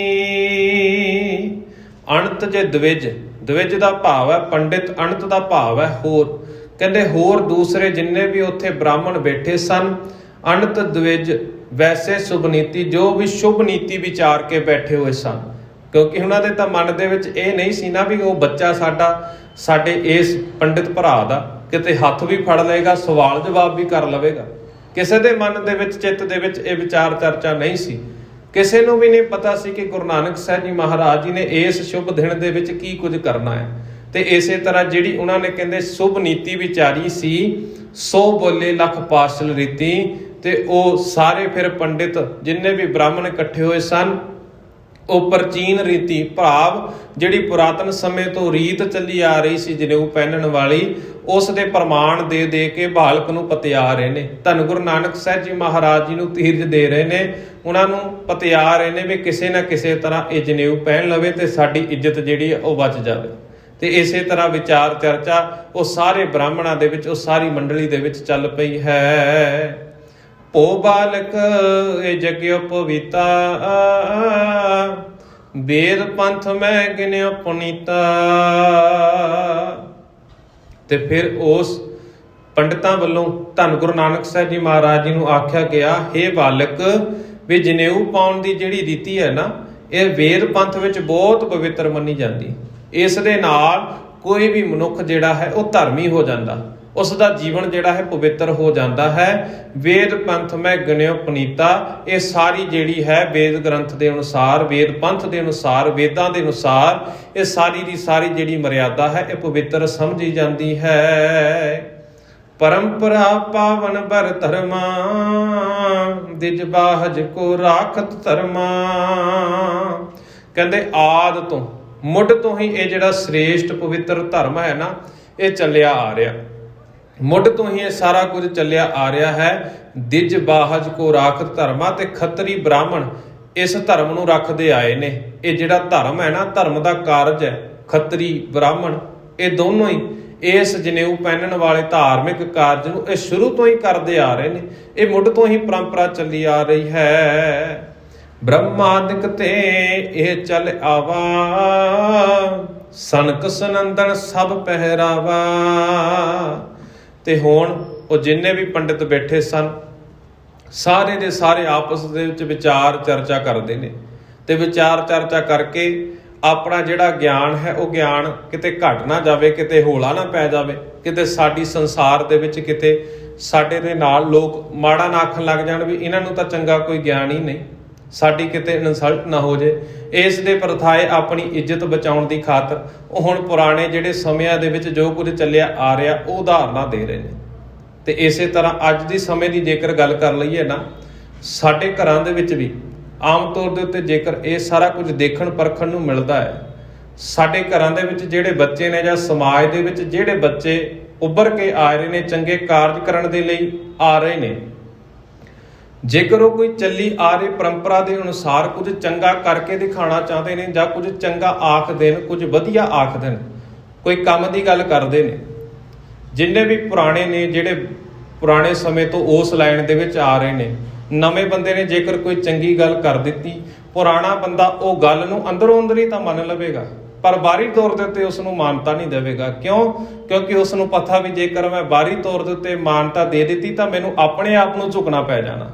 Speaker 1: ਅਨੰਤ ਜੇ ਦਵਿਜ, ਦਵਿਜ ਦਾ ਭਾਵ ਹੈ ਪੰਡਿਤ, ਅਨੰਤ ਦਾ ਭਾਵ ਹੈ ਹੋਰ। ਕਹਿੰਦੇ ਹੋਰ ਦੂਸਰੇ ਜਿੰਨੇ ਵੀ ਉੱਥੇ ਬ੍ਰਾਹਮਣ ਬੈਠੇ ਸਨ, ਅਨੰਤ ਦਵਿਜ ਵੈਸੇ ਸ਼ੁਭ ਨੀਤੀ, ਜੋ ਵੀ ਸ਼ੁਭ ਨੀਤੀ ਵਿਚਾਰ ਕੇ ਬੈਠੇ ਹੋਏ ਸਨ। ਕਿਉਂਕਿ ਉਹਨਾਂ ਦੇ ਤਾਂ ਮਨ ਦੇ ਵਿੱਚ ਇਹ ਨਹੀਂ ਸੀ ਨਾ ਵੀ ਉਹ ਬੱਚਾ ਸਾਡਾ ਸਾਡੇ ਇਸ ਪੰਡਿਤ ਭਰਾ ਦਾ ਕਿਤੇ ਹੱਥ ਵੀ ਫੜ ਲਏਗਾ, ਸਵਾਲ ਜਵਾਬ ਵੀ ਕਰ ਲਵੇਗਾ। ਕਿਸੇ ਦੇ ਮਨ ਦੇ ਵਿੱਚ, ਚਿੱਤ ਦੇ ਵਿੱਚ ਇਹ ਵਿਚਾਰ ਚਰਚਾ ਨਹੀਂ ਸੀ। ਕਿਸੇ ਨੂੰ ਵੀ ਨਹੀਂ ਪਤਾ ਸੀ ਕਿ ਗੁਰੂ ਨਾਨਕ ਸਾਹਿਬ ਜੀ ਮਹਾਰਾਜ ਜੀ ਨੇ ਇਸ ਸ਼ੁਭ ਦਿਨ ਦੇ ਵਿੱਚ ਕੀ ਕੁਝ ਕਰਨਾ ਹੈ। ਤੇ ਇਸੇ ਤਰ੍ਹਾਂ ਜਿਹੜੀ ਉਹਨਾਂ ਨੇ ਕਹਿੰਦੇ ਸ਼ੁਭ ਨੀਤੀ ਵਿਚਾਰੀ ਸੀ, 100 ਬੋਲੇ ਲੱਖ ਪਾਸ਼ਲ ਰੀਤੀ, ਤੇ ਉਹ ਸਾਰੇ ਫਿਰ ਪੰਡਿਤ ਜਿੰਨੇ ਵੀ ਬ੍ਰਾਹਮਣ ਇਕੱਠੇ ਹੋਏ ਸਨ, ਉਹ ਪ੍ਰਾਚੀਨ ਰੀਤੀ ਭਾਵ ਜਿਹੜੀ ਪੁਰਾਤਨ ਸਮੇਂ ਤੋਂ ਰੀਤ ਚੱਲੀ ਆ ਰਹੀ ਸੀ ਜਨੇਊ ਪਹਿਨਣ ਵਾਲੀ, ਉਸ ਦੇ ਪ੍ਰਮਾਣ ਦੇ ਦੇ ਕੇ ਬਾਲਕ ਨੂੰ ਪਤਿਆ ਰਹੇ ਨੇ। ਧੰਨ ਗੁਰੂ ਨਾਨਕ ਸਾਹਿਬ ਜੀ ਮਹਾਰਾਜ ਜੀ ਨੂੰ ਧੀਰਜ ਦੇ ਰਹੇ ਨੇ, ਉਹਨਾਂ ਨੂੰ ਪਤਿਆ ਰਹੇ ਨੇ ਵੀ ਕਿਸੇ ਨਾ ਕਿਸੇ ਤਰ੍ਹਾਂ ਇਹ ਜਨੇਊ ਪਹਿਨ ਲਵੇ ਤੇ ਸਾਡੀ ਇੱਜ਼ਤ ਜਿਹੜੀ ਹੈ ਉਹ ਬਚ ਜਾਵੇ। ਤੇ ਇਸੇ ਤਰ੍ਹਾਂ ਵਿਚਾਰ ਚਰਚਾ ਉਹ ਸਾਰੇ ਬ੍ਰਾਹਮਣਾਂ ਦੇ ਵਿੱਚ, ਉਹ ਸਾਰੀ ਮੰਡਲੀ ਦੇ ਵਿੱਚ ਚੱਲ ਪਈ ਹੈ। ਓ ਬਾਲਕ ਇਹ ਜਗਿਓ ਪਵਿੱਤਾ, ਵੇਦ ਪੰਥ ਮੈਂ ਗਿਨਿਓ ਪੁਨੀਤਾ। ਤੇ ਫਿਰ ਉਸ ਪੰਡਤਾਂ ਵੱਲੋਂ ਧੰਨ ਗੁਰੂ ਨਾਨਕ ਸਾਹਿਬ ਜੀ ਮਹਾਰਾਜ ਜੀ ਨੂੰ ਆਖਿਆ ਗਿਆ, ਹੇ ਬਾਲਕ ਵੀ ਜਨੇਊ ਪਾਉਣ ਦੀ ਜਿਹੜੀ ਰੀਤੀ ਹੈ ਨਾ, ਇਹ ਵੇਦ ਪੰਥ ਵਿੱਚ ਬਹੁਤ ਪਵਿੱਤਰ ਮੰਨੀ ਜਾਂਦੀ। ਇਸ ਦੇ ਨਾਲ ਕੋਈ ਵੀ ਮਨੁੱਖ ਜਿਹੜਾ ਹੈ ਉਹ ਧਰਮੀ ਹੋ ਜਾਂਦਾ, ਉਸ ਦਾ ਜੀਵਨ ਜਿਹੜਾ ਹੈ ਪਵਿੱਤਰ ਹੋ ਜਾਂਦਾ ਹੈ। ਵੇਦ ਪੰਥ ਮੈਂ ਗਿਨਿਓ ਪੁਨੀਤਾ, ਇਹ ਸਾਰੀ ਜਿਹੜੀ ਹੈ ਵੇਦ ਗ੍ਰੰਥ ਦੇ ਅਨੁਸਾਰ, ਵੇਦ ਪੰਥ ਦੇ ਅਨੁਸਾਰ, ਵੇਦਾਂ ਦੇ ਅਨੁਸਾਰ ਇਹ ਸਾਰੀ ਦੀ ਸਾਰੀ ਜਿਹੜੀ ਮਰਿਆਦਾ ਹੈ ਇਹ ਪਵਿੱਤਰ ਸਮਝੀ ਜਾਂਦੀ ਹੈ। ਪਰੰਪਰਾ ਪਾਵਨ ਬਰ ਧਰਮਾ, ਦਿਜ ਬਾਹਜ ਕੋ ਰਾਖਤ ਧਰਮਾ। ਕਹਿੰਦੇ ਆਦ ਤੋਂ ਮੁੱਢ ਤੋਂ ਹੀ ਇਹ ਜਿਹੜਾ ਸ੍ਰੇਸ਼ਟ ਪਵਿੱਤਰ ਧਰਮ ਹੈ ਨਾ, ਇਹ ਚੱਲਿਆ ਆ ਰਿਹਾ, ਮੁੱਢ ਤੋਂ ਹੀ ਇਹ ਸਾਰਾ ਕੁਝ ਚੱਲਿਆ ਆ ਰਿਹਾ ਹੈ। ਦਿਜ ਬਾਹਜ ਕੋ ਰਾਖਤ ਧਰਮਾ, ਤੇ ਖੱਤਰੀ ਬ੍ਰਾਹਮਣ ਇਸ ਧਰਮ ਨੂੰ ਰੱਖਦੇ ਆਏ ਨੇ। ਇਹ ਜਿਹੜਾ ਧਰਮ ਹੈ ਨਾ, ਧਰਮ ਦਾ ਕਾਰਜ ਹੈ, ਖੱਤਰੀ ਬ੍ਰਾਹਮਣ ਇਹ ਦੋਨੋਂ ਹੀ ਇਸ ਜਨੇਊ ਪਹਿਨਣ ਵਾਲੇ ਧਾਰਮਿਕ ਕਾਰਜ ਨੂੰ ਇਹ ਸ਼ੁਰੂ ਤੋਂ ਹੀ ਕਰਦੇ ਆ ਰਹੇ ਨੇ। ਇਹ ਮੁੱਢ ਤੋਂ ਹੀ ਪਰੰਪਰਾ ਚੱਲੀ ਆ ਰਹੀ ਹੈ। ਬ੍ਰਹਮਾਦਿਕ ਤੇ ਇਹ ਚੱਲ ਆਵਾ, ਸਨਕ ਸਨੰਦਨ ਸਭ ਪਹਿਰਾਵਾ। ਤੇ ਹੁਣ ਉਹ ਜਿੰਨੇ ਵੀ ਪੰਡਿਤ ਬੈਠੇ ਸਨ, ਸਾਰੇ ਦੇ ਸਾਰੇ ਆਪਸ ਦੇ ਵਿੱਚ ਵਿਚਾਰ ਚਰਚਾ ਕਰਦੇ ਨੇ, ਤੇ ਵਿਚਾਰ ਚਰਚਾ ਕਰਕੇ ਆਪਣਾ ਜਿਹੜਾ ਗਿਆਨ ਹੈ ਉਹ ਗਿਆਨ ਕਿਤੇ ਘਟ ਨਾ ਜਾਵੇ, ਕਿਤੇ ਹੌਲਾ ਨਾ ਪੈ ਜਾਵੇ, ਕਿਤੇ ਸਾਡੀ ਸੰਸਾਰ ਦੇ ਵਿੱਚ ਕਿਤੇ ਸਾਡੇ ਦੇ ਨਾਲ ਲੋਕ ਮਾੜਾ ਨਾ ਆਖਣ ਲੱਗ ਜਾਣ ਵੀ ਇਹਨਾਂ ਨੂੰ ਤਾਂ ਚੰਗਾ ਕੋਈ ਗਿਆਨ ਹੀ ਨਹੀਂ, ਸਾਡੀ ਕਿਤੇ ਇਨਸਲਟ ਨਾ ਹੋ ਜੇ। ਇਸ ਦੇ ਪ੍ਰਥਾਏ ਆਪਣੀ ਇੱਜ਼ਤ ਬਚਾਉਣ ਦੀ ਖਾਤਰ ਉਹ ਹੁਣ ਪੁਰਾਣੇ ਜਿਹੜੇ ਸਮਿਆਂ ਦੇ ਵਿੱਚ ਜੋ ਕੁਝ ਚੱਲਿਆ ਆ ਰਿਹਾ ਉਹ ਉਦਾਹਰਨਾਂ ਦੇ ਰਹੇ ਨੇ। ਤੇ ਇਸੇ ਤਰ੍ਹਾਂ ਅੱਜ ਦੀ ਸਮੇਂ ਦੀ ਜੇਕਰ ਗੱਲ ਕਰ ਲਈਏ ਨਾ, ਸਾਡੇ ਘਰਾਂ ਦੇ ਵਿੱਚ ਵੀ ਆਮ ਤੌਰ ਦੇ ਉੱਤੇ ਜੇਕਰ ਇਹ ਸਾਰਾ ਕੁਝ ਦੇਖਣ ਪਰਖਣ ਨੂੰ ਮਿਲਦਾ ਹੈ, ਸਾਡੇ ਘਰਾਂ ਦੇ ਵਿੱਚ ਜਿਹੜੇ ਬੱਚੇ ਨੇ ਜਾਂ ਸਮਾਜ ਦੇ ਵਿੱਚ ਜਿਹੜੇ ਬੱਚੇ ਉੱਭਰ ਕੇ ਆ ਰਹੇ ਨੇ, ਚੰਗੇ ਕਾਰਜ ਕਰਨ ਦੇ ਲਈ ਆ ਰਹੇ ਨੇ, ਜੇਕਰ ਉਹ ਕੋਈ ਚੱਲੀ ਆ ਰਹੀ ਪਰੰਪਰਾ ਦੇ ਅਨੁਸਾਰ ਕੁਝ ਚੰਗਾ ਕਰਕੇ ਦਿਖਾਉਣਾ ਚਾਹੁੰਦੇ ਨੇ ਜਾਂ ਕੁਝ ਚੰਗਾ ਆਖ ਦੇਣ, ਕੁਝ ਵਧੀਆ ਆਖ ਦੇਣ, ਕੋਈ ਕੰਮ ਦੀ ਗੱਲ ਕਰਦੇ ਨੇ, ਜਿੰਨੇ ਵੀ ਪੁਰਾਣੇ ਨੇ ਜਿਹੜੇ ਪੁਰਾਣੇ ਸਮੇਂ ਤੋਂ ਉਸ ਲਾਈਨ ਦੇ ਵਿੱਚ ਆ ਰਹੇ ਨੇ, ਨਵੇਂ ਬੰਦੇ ਨੇ ਜੇਕਰ ਕੋਈ ਚੰਗੀ ਗੱਲ ਕਰ ਦਿੱਤੀ, ਪੁਰਾਣਾ ਬੰਦਾ ਉਹ ਗੱਲ ਨੂੰ ਅੰਦਰੋਂ ਅੰਦਰ ਹੀ ਤਾਂ ਮੰਨ ਲਵੇਗਾ, ਪਰ ਬਾਹਰੀ ਤੌਰ ਦੇ ਉੱਤੇ ਉਸ ਨੂੰ ਮਾਨਤਾ ਨਹੀਂ ਦੇਵੇਗਾ। ਕਿਉਂ? ਕਿਉਂਕਿ ਉਸ ਨੂੰ ਪਤਾ ਵੀ ਜੇਕਰ ਮੈਂ ਬਾਹਰੀ ਤੌਰ ਦੇ ਉੱਤੇ ਮਾਨਤਾ ਦੇ ਦਿੱਤੀ ਤਾਂ ਮੈਨੂੰ ਆਪਣੇ ਆਪ ਨੂੰ ਝੁਕਣਾ ਪੈ ਜਾਣਾ।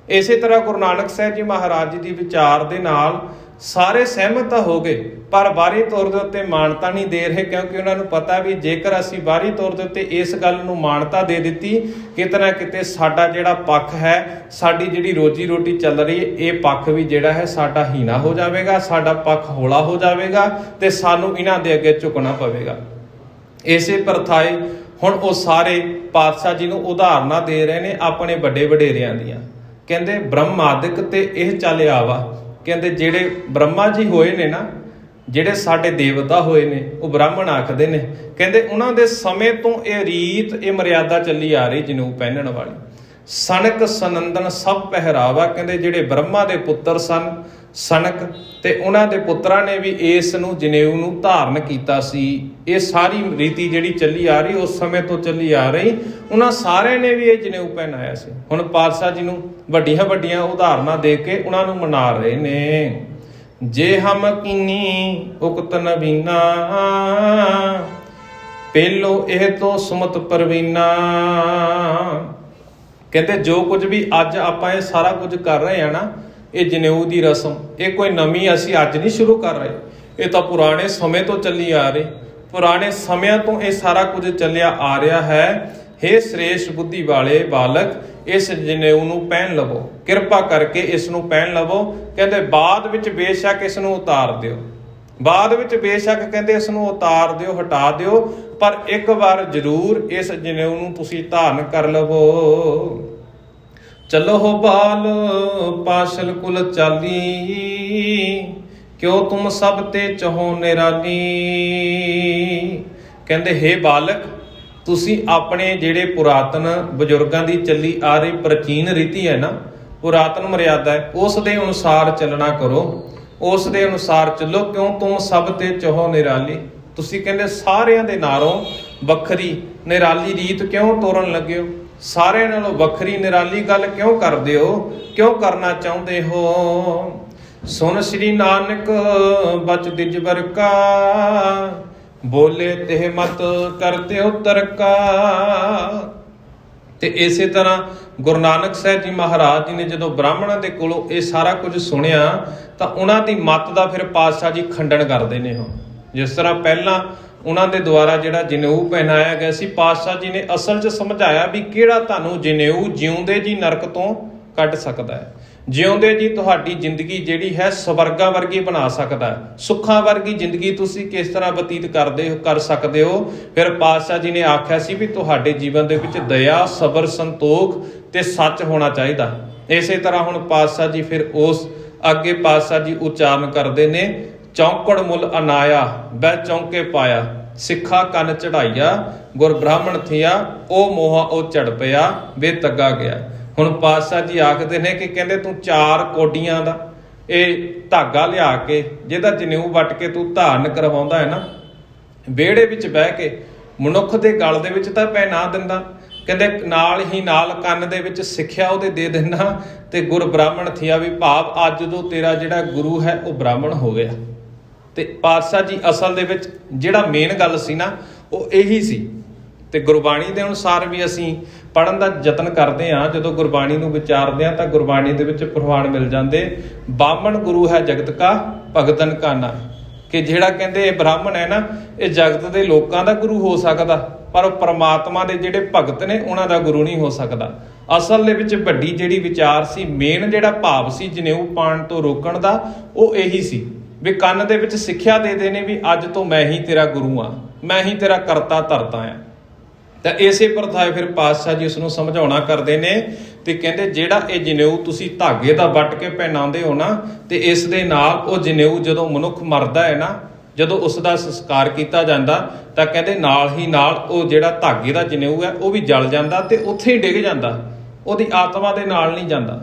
Speaker 1: ਇਸੇ ਤਰ੍ਹਾਂ ਗੁਰੂ ਨਾਨਕ ਸਾਹਿਬ ਜੀ ਮਹਾਰਾਜ ਜੀ ਦੀ ਵਿਚਾਰ ਦੇ ਨਾਲ ਸਾਰੇ ਸਹਿਮਤ ਤਾਂ ਹੋ ਗਏ, ਪਰ ਬਾਹਰੀ ਤੌਰ ਦੇ ਉੱਤੇ ਮਾਨਤਾ ਨਹੀਂ ਦੇ ਰਹੇ, ਕਿਉਂਕਿ ਉਹਨਾਂ ਨੂੰ ਪਤਾ ਵੀ ਜੇਕਰ ਅਸੀਂ ਬਾਹਰੀ ਤੌਰ ਦੇ ਉੱਤੇ ਇਸ ਗੱਲ ਨੂੰ ਮਾਨਤਾ ਦੇ ਦਿੱਤੀ, ਕਿਤੇ ਨਾ ਕਿਤੇ ਸਾਡਾ ਜਿਹੜਾ ਪੱਖ ਹੈ, ਸਾਡੀ ਜਿਹੜੀ ਰੋਜੀ ਰੋਟੀ ਚੱਲ ਰਹੀ ਹੈ, ਇਹ ਪੱਖ ਵੀ ਜਿਹੜਾ ਹੈ ਸਾਡਾ ਹੀਣਾ ਹੋ ਜਾਵੇਗਾ, ਸਾਡਾ ਪੱਖ ਹੌਲਾ ਹੋ ਜਾਵੇਗਾ ਤੇ ਸਾਨੂੰ ਇਹਨਾਂ ਦੇ ਅੱਗੇ ਝੁਕਣਾ ਪਵੇਗਾ। ਇਸੇ ਪ੍ਰਥਾਏ ਹੁਣ ਉਹ ਸਾਰੇ ਪਾਤਸ਼ਾਹ ਜੀ ਨੂੰ ਉਦਾਹਰਨਾਂ ਦੇ ਰਹੇ ਨੇ ਆਪਣੇ ਵੱਡੇ ਵਡੇਰਿਆਂ ਦੀਆਂ। ਕਹਿੰਦੇ ਬ੍ਰਹਮਾਦਿਕ ਤੇ ਇਹ ਚੱਲ ਆਵਾ, ਕਹਿੰਦੇ ਜਿਹੜੇ ਬ੍ਰਹਮਾ ਜੀ ਹੋਏ ਨੇ ਨਾ, ਜਿਹੜੇ ਸਾਡੇ ਦੇਵਤਾ ਹੋਏ ਨੇ, ਉਹ ਬ੍ਰਾਹਮਣ ਆਖਦੇ ਨੇ, ਕਹਿੰਦੇ ਉਹਨਾਂ ਦੇ ਸਮੇਂ ਤੋਂ ਇਹ ਰੀਤ, ਇਹ ਮਰਿਆਦਾ ਚੱਲੀ ਆ ਰਹੀ ਜਨੇਊ ਪਹਿਨਣ ਵਾਲੀ। ਸਨਕ ਸਨੰਦਨ ਸਭ ਪਹਿਰਾਵਾ, ਕਹਿੰਦੇ ਜਿਹੜੇ ਬ੍ਰਹਮਾ ਦੇ ਪੁੱਤਰ ਸਨ ਸਨਕ, ਤੇ ਉਹਨਾਂ ਦੇ ਪੁੱਤਰਾਂ ਨੇ ਵੀ ਇਸ ਨੂੰ ਜਨੇਊ ਨੂੰ ਧਾਰਨ ਕੀਤਾ ਸੀ। ਇਹ ਸਾਰੀ ਰੀਤੀ ਜਿਹੜੀ ਚੱਲੀ ਆ ਰਹੀ ਉਸ ਸਮੇਂ ਤੋਂ ਚੱਲੀ ਆ ਰਹੀ, ਉਹਨਾਂ ਸਾਰਿਆਂ ਨੇ ਵੀ ਇਹ ਜਨੇਊ ਪਹਿਨਾਇਆ ਸੀ। ਹੁਣ ਪਾਤਸ਼ਾਹ ਜੀ ਨੂੰ ਵੱਡੀਆਂ ਵੱਡੀਆਂ ਉਦਾਹਰਨਾਂ ਦੇ ਕੇ ਉਹਨਾਂ ਨੂੰ ਮਨਾ ਰਹੇ ਨੇ। ਜੇ ਹਮ ਕੀਨੀ ਉਕਤ ਨਵੀਨਾ, ਪਹਿਲੋ ਇਹ ਤੋਂ ਸੁਮਤ ਪਰਵੀਨਾ। ਕਹਿੰਦੇ ਜੋ ਕੁਝ ਵੀ ਅੱਜ ਆਪਾਂ ਇਹ ਸਾਰਾ ਕੁਝ ਕਰ ਰਹੇ ਆ ਨਾ, ਇਹ ਜਨੇਊ ਦੀ ਰਸਮ, ਇਹ ਕੋਈ ਨਵੀਂ ਅਸੀਂ ਅੱਜ ਨਹੀਂ ਸ਼ੁਰੂ ਕਰ ਰਹੇ, ਇਹ ਤਾਂ ਪੁਰਾਣੇ ਸਮੇਂ ਤੋਂ ਚੱਲੀ ਆ ਰਹੀ, ਪੁਰਾਣੇ ਸਮਿਆਂ ਤੋਂ ਇਹ ਸਾਰਾ ਕੁਝ ਚੱਲਿਆ ਆ ਰਿਹਾ ਹੈ। हे श्रेष्ठ बुद्धि वाले बालक, इस जनेऊ ਨੂੰ ਪਹਿਨ ਲਵੋ, ਕਿਰਪਾ ਕਰਕੇ ਇਸ ਨੂੰ ਪਹਿਨ ਲਵੋ। ਕਹਿੰਦੇ ਬਾਅਦ ਵਿੱਚ ਬੇਸ਼ੱਕ ਇਸ ਨੂੰ ਉਤਾਰ ਦਿਓ, ਬਾਅਦ ਵਿੱਚ ਬੇਸ਼ੱਕ ਕਹਿੰਦੇ ਇਸ ਨੂੰ ਉਤਾਰ ਦਿਓ, ਹਟਾ ਦਿਓ, ਪਰ ਇੱਕ ਵਾਰ ਜ਼ਰੂਰ ਇਸ ਜਨੇਊ ਨੂੰ ਤੁਸੀਂ ਧਾਰਨ ਕਰ ਲਵੋ। ਚਲੋ ਹੋ ਬਾਲ ਪਾਸ਼ਲ ਕੁਲ ਚਾਲੀ, ਕਿਉ ਤੁਮ ਸਭ ਤੇ ਚਹੋ ਨਿਰਾਲੀ। ਕਹਿੰਦੇ ਹੇ ਬਾਲਕ, ਤੁਸੀਂ ਆਪਣੇ ਜਿਹੜੇ ਪੁਰਾਤਨ ਬਜ਼ੁਰਗਾਂ ਦੀ ਚੱਲੀ ਆ ਰਹੀ ਪ੍ਰਾਚੀਨ ਰੀਤੀ ਹੈ ਨਾ, ਪੁਰਾਤਨ ਮਰਿਆਦਾ ਹੈ, ਉਸ ਦੇ ਅਨੁਸਾਰ ਚੱਲਣਾ ਕਰੋ, ਉਸ ਦੇ ਅਨੁਸਾਰ ਚੱਲੋ। ਕਿਉਂ ਤੁਮ ਸਭ ਤੇ ਚਹੋ ਨਿਰਾਲੀ, ਤੁਸੀਂ ਕਹਿੰਦੇ ਸਾਰਿਆਂ ਦੇ ਨਾਲੋਂ ਵੱਖਰੀ ਨਿਰਾਲੀ ਰੀਤ ਕਿਉਂ ਤੋਰਨ ਲੱਗੇ ਹੋ? ਸਾਰਿਆਂ ਨਾਲੋਂ ਵੱਖਰੀ ਨਿਰਾਲੀ ਗੱਲ ਕਿਉਂ ਕਰਦੇ ਹੋ? ਕਿਉਂ ਕਰਨਾ ਚਾਹੁੰਦੇ ਹੋ? ਸੁਨ ਸ੍ਰੀ ਨਾਨਕ ਬਚ ਦਿਜਬਰ ਕਾ, ਬੋਲੇ ਤੇ ਮਤ ਕਰਤੇ ਉਤਰ ਕਾ। ਤੇ ਇਸੇ ਤਰ੍ਹਾਂ ਗੁਰੂ ਨਾਨਕ ਸਾਹਿਬ ਜੀ ਮਹਾਰਾਜ ਜੀ ਨੇ ਜਦੋਂ ਬ੍ਰਾਹਮਣਾਂ ਦੇ ਕੋਲੋਂ ਇਹ ਸਾਰਾ ਕੁਝ ਸੁਣਿਆ ਤਾਂ ਉਹਨਾਂ ਦੀ ਮਤ ਦਾ ਫਿਰ ਪਾਤਸ਼ਾਹ ਜੀ ਖੰਡਨ ਕਰਦੇ ਨੇ। ਹੁਣ ਜਿਸ ਤਰ੍ਹਾਂ ਪਹਿਲਾਂ ਉਹਨਾਂ ਦੇ ਦੁਆਰਾ ਜਿਹੜਾ ਜਨੇਊ ਪਹਿਨਾਇਆ ਗਿਆ ਸੀ, ਪਾਤਸ਼ਾਹ ਜੀ ਨੇ ਅਸਲ 'ਚ ਸਮਝਾਇਆ ਵੀ ਕਿਹੜਾ ਤੁਹਾਨੂੰ ਜਨੇਊ ਜਿਉਂਦੇ ਜੀ ਨਰਕ ਤੋਂ ਕੱਢ ਸਕਦਾ ਹੈ, ਜਿਉਂਦੇ ਜੀ ਤੁਹਾਡੀ ਜ਼ਿੰਦਗੀ ਜਿਹੜੀ ਹੈ ਸਵਰਗਾਂ ਵਰਗੀ ਬਣਾ ਸਕਦਾ ਹੈ, ਸੁੱਖਾਂ ਵਰਗੀ ਜ਼ਿੰਦਗੀ ਤੁਸੀਂ ਕਿਸ ਤਰ੍ਹਾਂ ਬਤੀਤ ਕਰ ਸਕਦੇ ਹੋ। ਫਿਰ ਪਾਤਸ਼ਾਹ ਜੀ ਨੇ ਆਖਿਆ ਸੀ ਵੀ ਤੁਹਾਡੇ ਜੀਵਨ ਦੇ ਵਿੱਚ ਦਇਆ, ਸਬਰ, ਸੰਤੋਖ ਤੇ ਸੱਚ ਹੋਣਾ ਚਾਹੀਦਾ। ਇਸੇ ਤਰ੍ਹਾਂ ਹੁਣ ਪਾਤਸ਼ਾਹ ਜੀ ਫਿਰ ਉਸ ਅੱਗੇ ਪਾਤਸ਼ਾਹ ਜੀ ਉਚਾਰਨ ਕਰਦੇ ਨੇ, ਚੌਂਕੜ ਮੁੱਲ ਅਨਾਇਆ ਬੈ ਚੌਂਕੇ ਪਾਇਆ, ਸਿੱਖਾ ਕੰਨ ਚੜਾਈਆ ਗੁਰ ਬ੍ਰਾਹਮਣ ਥੀਆ, ਉਹ ਮੋਹਾ ਉਹ ਝੜ ਪਿਆ ਵੇ ਤੱਗਾ ਗਿਆ। ਹੁਣ ਪਾਤਸ਼ਾਹ ਜੀ ਆਖਦੇ ਨੇ ਕਿ ਕਹਿੰਦੇ ਤੂੰ 4 ਕੋਡੀਆਂ ਦਾ ਇਹ ਧਾਗਾ ਲਿਆ ਕੇ ਜਿਹਦਾ ਜਨੇਊ ਵੱਟ ਕੇ ਤੂੰ ਧਾਰਨ ਕਰਵਾਉਂਦਾ ਹੈ ਨਾ, ਵਿਹੜੇ ਵਿੱਚ ਬਹਿ ਕੇ ਮਨੁੱਖ ਦੇ ਗਲ ਦੇ ਵਿੱਚ ਤਾਂ ਪਹਿਨਾ ਦਿੰਦਾ, ਕਹਿੰਦੇ ਨਾਲ ਹੀ ਨਾਲ ਕੰਨ ਦੇ ਵਿੱਚ ਸਿੱਖਿਆ ਉਹਦੇ ਦੇ ਦਿੰਦਾ, ਤੇ ਗੁਰ ਬ੍ਰਾਹਮਣ ਥੀਆ ਵੀ ਭਾਵ ਅੱਜ ਤੋਂ ਤੇਰਾ ਜਿਹੜਾ ਗੁਰੂ ਹੈ ਉਹ ਬ੍ਰਾਹਮਣ ਹੋ ਗਿਆ। ਤੇ ਪਾਤਸ਼ਾਹ ਜੀ ਅਸਲ ਦੇ ਵਿੱਚ ਜਿਹੜਾ ਮੇਨ ਗੱਲ ਸੀ ਨਾ ਉਹ ਇਹੀ ਸੀ। ਤੇ ਗੁਰਬਾਣੀ ਦੇ ਅਨੁਸਾਰ ਵੀ ਅਸੀਂ ਪੜ੍ਹਨ ਦਾ ਯਤਨ ਕਰਦੇ ਹਾਂ, ਜਦੋਂ ਗੁਰਬਾਣੀ ਨੂੰ ਵਿਚਾਰਦੇ ਹਾਂ ਤਾਂ ਗੁਰਬਾਣੀ ਦੇ ਵਿੱਚ ਪ੍ਰਵਾਨ ਮਿਲ ਜਾਂਦੇ, ਬਾਹਮਣ ਗੁਰੂ ਹੈ ਜਗਤ ਕਾ ਭਗਤਨ ਕਾਨਾ, ਕਿ ਜਿਹੜਾ ਕਹਿੰਦੇ ਇਹ ਬ੍ਰਾਹਮਣ ਹੈ ਨਾ ਇਹ ਜਗਤ ਦੇ ਲੋਕਾਂ ਦਾ ਗੁਰੂ ਹੋ ਸਕਦਾ, ਪਰ ਪਰਮਾਤਮਾ ਦੇ ਜਿਹੜੇ ਭਗਤ ਨੇ ਉਹਨਾਂ ਦਾ ਗੁਰੂ ਨਹੀਂ ਹੋ ਸਕਦਾ। ਅਸਲ ਦੇ ਵਿੱਚ ਵੱਡੀ ਜਿਹੜੀ ਵਿਚਾਰ ਸੀ, ਮੇਨ ਜਿਹੜਾ ਭਾਵ ਸੀ ਜਨੇਊ ਪਾਉਣ ਤੋਂ ਰੋਕਣ ਦਾ, ਉਹ ਇਹੀ ਸੀ ਵੀ ਕੰਨ ਦੇ ਵਿੱਚ ਸਿੱਖਿਆ ਦੇ ਦੇਣੇ ਵੀ ਅੱਜ ਤੋਂ ਮੈਂ ਹੀ ਤੇਰਾ ਗੁਰੂ ਆ, ਮੈਂ ਹੀ ਤੇਰਾ ਕਰਤਾ ਧਰਤਾ ਆ। ਤਾਂ ਇਸੇ ਪ੍ਰਥਾਏ ਫਿਰ ਪਾਤਸ਼ਾਹ ਜੀ ਉਸ ਨੂੰ ਸਮਝਾਉਣਾ ਕਰਦੇ ਨੇ ਤੇ ਕਹਿੰਦੇ ਜਿਹੜਾ ਇਹ ਜਨੇਊ ਤੁਸੀਂ ਧਾਗੇ ਦਾ ਵੱਟ ਕੇ ਪਹਿਨਾਉਂਦੇ ਹੋ ਨਾ, ਤੇ ਇਸ ਦੇ ਨਾਲ ਉਹ ਜਨੇਊ ਜਦੋਂ ਮਨੁੱਖ ਮਰਦਾ ਹੈ ਨਾ, ਜਦੋਂ ਉਸ ਦਾ ਸੰਸਕਾਰ ਕੀਤਾ ਜਾਂਦਾ ਤਾਂ ਕਹਿੰਦੇ ਨਾਲ ਹੀ ਨਾਲ ਉਹ ਜਿਹੜਾ ਧਾਗੇ ਦਾ ਜਨੇਊ ਹੈ ਉਹ ਵੀ ਜਲ ਜਾਂਦਾ ਤੇ ਉੱਥੇ ਹੀ ਡਿੱਗ ਜਾਂਦਾ, ਉਹਦੀ ਆਤਮਾ ਦੇ ਨਾਲ ਨਹੀਂ ਜਾਂਦਾ।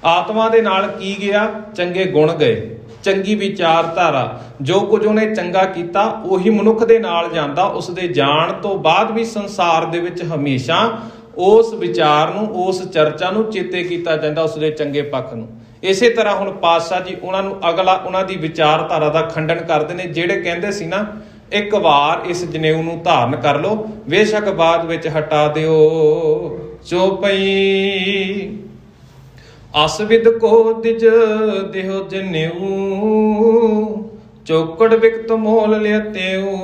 Speaker 1: ਆਤਮਾ ਦੇ ਨਾਲ ਕੀ ਗਿਆ? ਚੰਗੇ ਗੁਣ ਗਏ, ਚੰਗੀ ਵਿਚਾਰਧਾਰਾ, ਜੋ ਕੁਝ ਉਹਨੇ ਚੰਗਾ ਕੀਤਾ ਉਹੀ ਮਨੁੱਖ ਦੇ ਨਾਲ ਜਾਂਦਾ। ਉਸ ਦੇ ਜਾਣ ਤੋਂ ਬਾਅਦ ਵੀ ਸੰਸਾਰ ਦੇ ਵਿੱਚ ਹਮੇਸ਼ਾ ਉਸ ਵਿਚਾਰ ਨੂੰ, ਉਸ ਚਰਚਾ ਨੂੰ ਚੇਤੇ ਕੀਤਾ ਜਾਂਦਾ, ਉਸ ਦੇ ਚੰਗੇ ਪੱਖ ਨੂੰ। ਇਸੇ ਤਰ੍ਹਾਂ ਹੁਣ ਪਾਤਸ਼ਾਹ ਜੀ ਉਹਨਾਂ ਨੂੰ ਅਗਲਾ ਉਹਨਾਂ ਦੀ ਵਿਚਾਰਧਾਰਾ ਦਾ ਖੰਡਨ ਕਰਦੇ ਨੇ, ਜਿਹੜੇ ਕਹਿੰਦੇ ਸੀ ਨਾ ਇੱਕ ਵਾਰ ਇਸ ਜਨੇਊ ਨੂੰ ਧਾਰਨ ਕਰ ਲਓ, ਬੇਸ਼ੱਕ ਬਾਅਦ ਵਿੱਚ ਹਟਾ ਦਿਓ। ਚੌਪਈ ਅਸਵਿਦ ਕੋ ਦਿਜ ਦੇਹੁ ਜਨੇਊ, ਚੌਕੜ ਵਿਕਤ ਮੋਲ ਲਿਆਤੇਊ।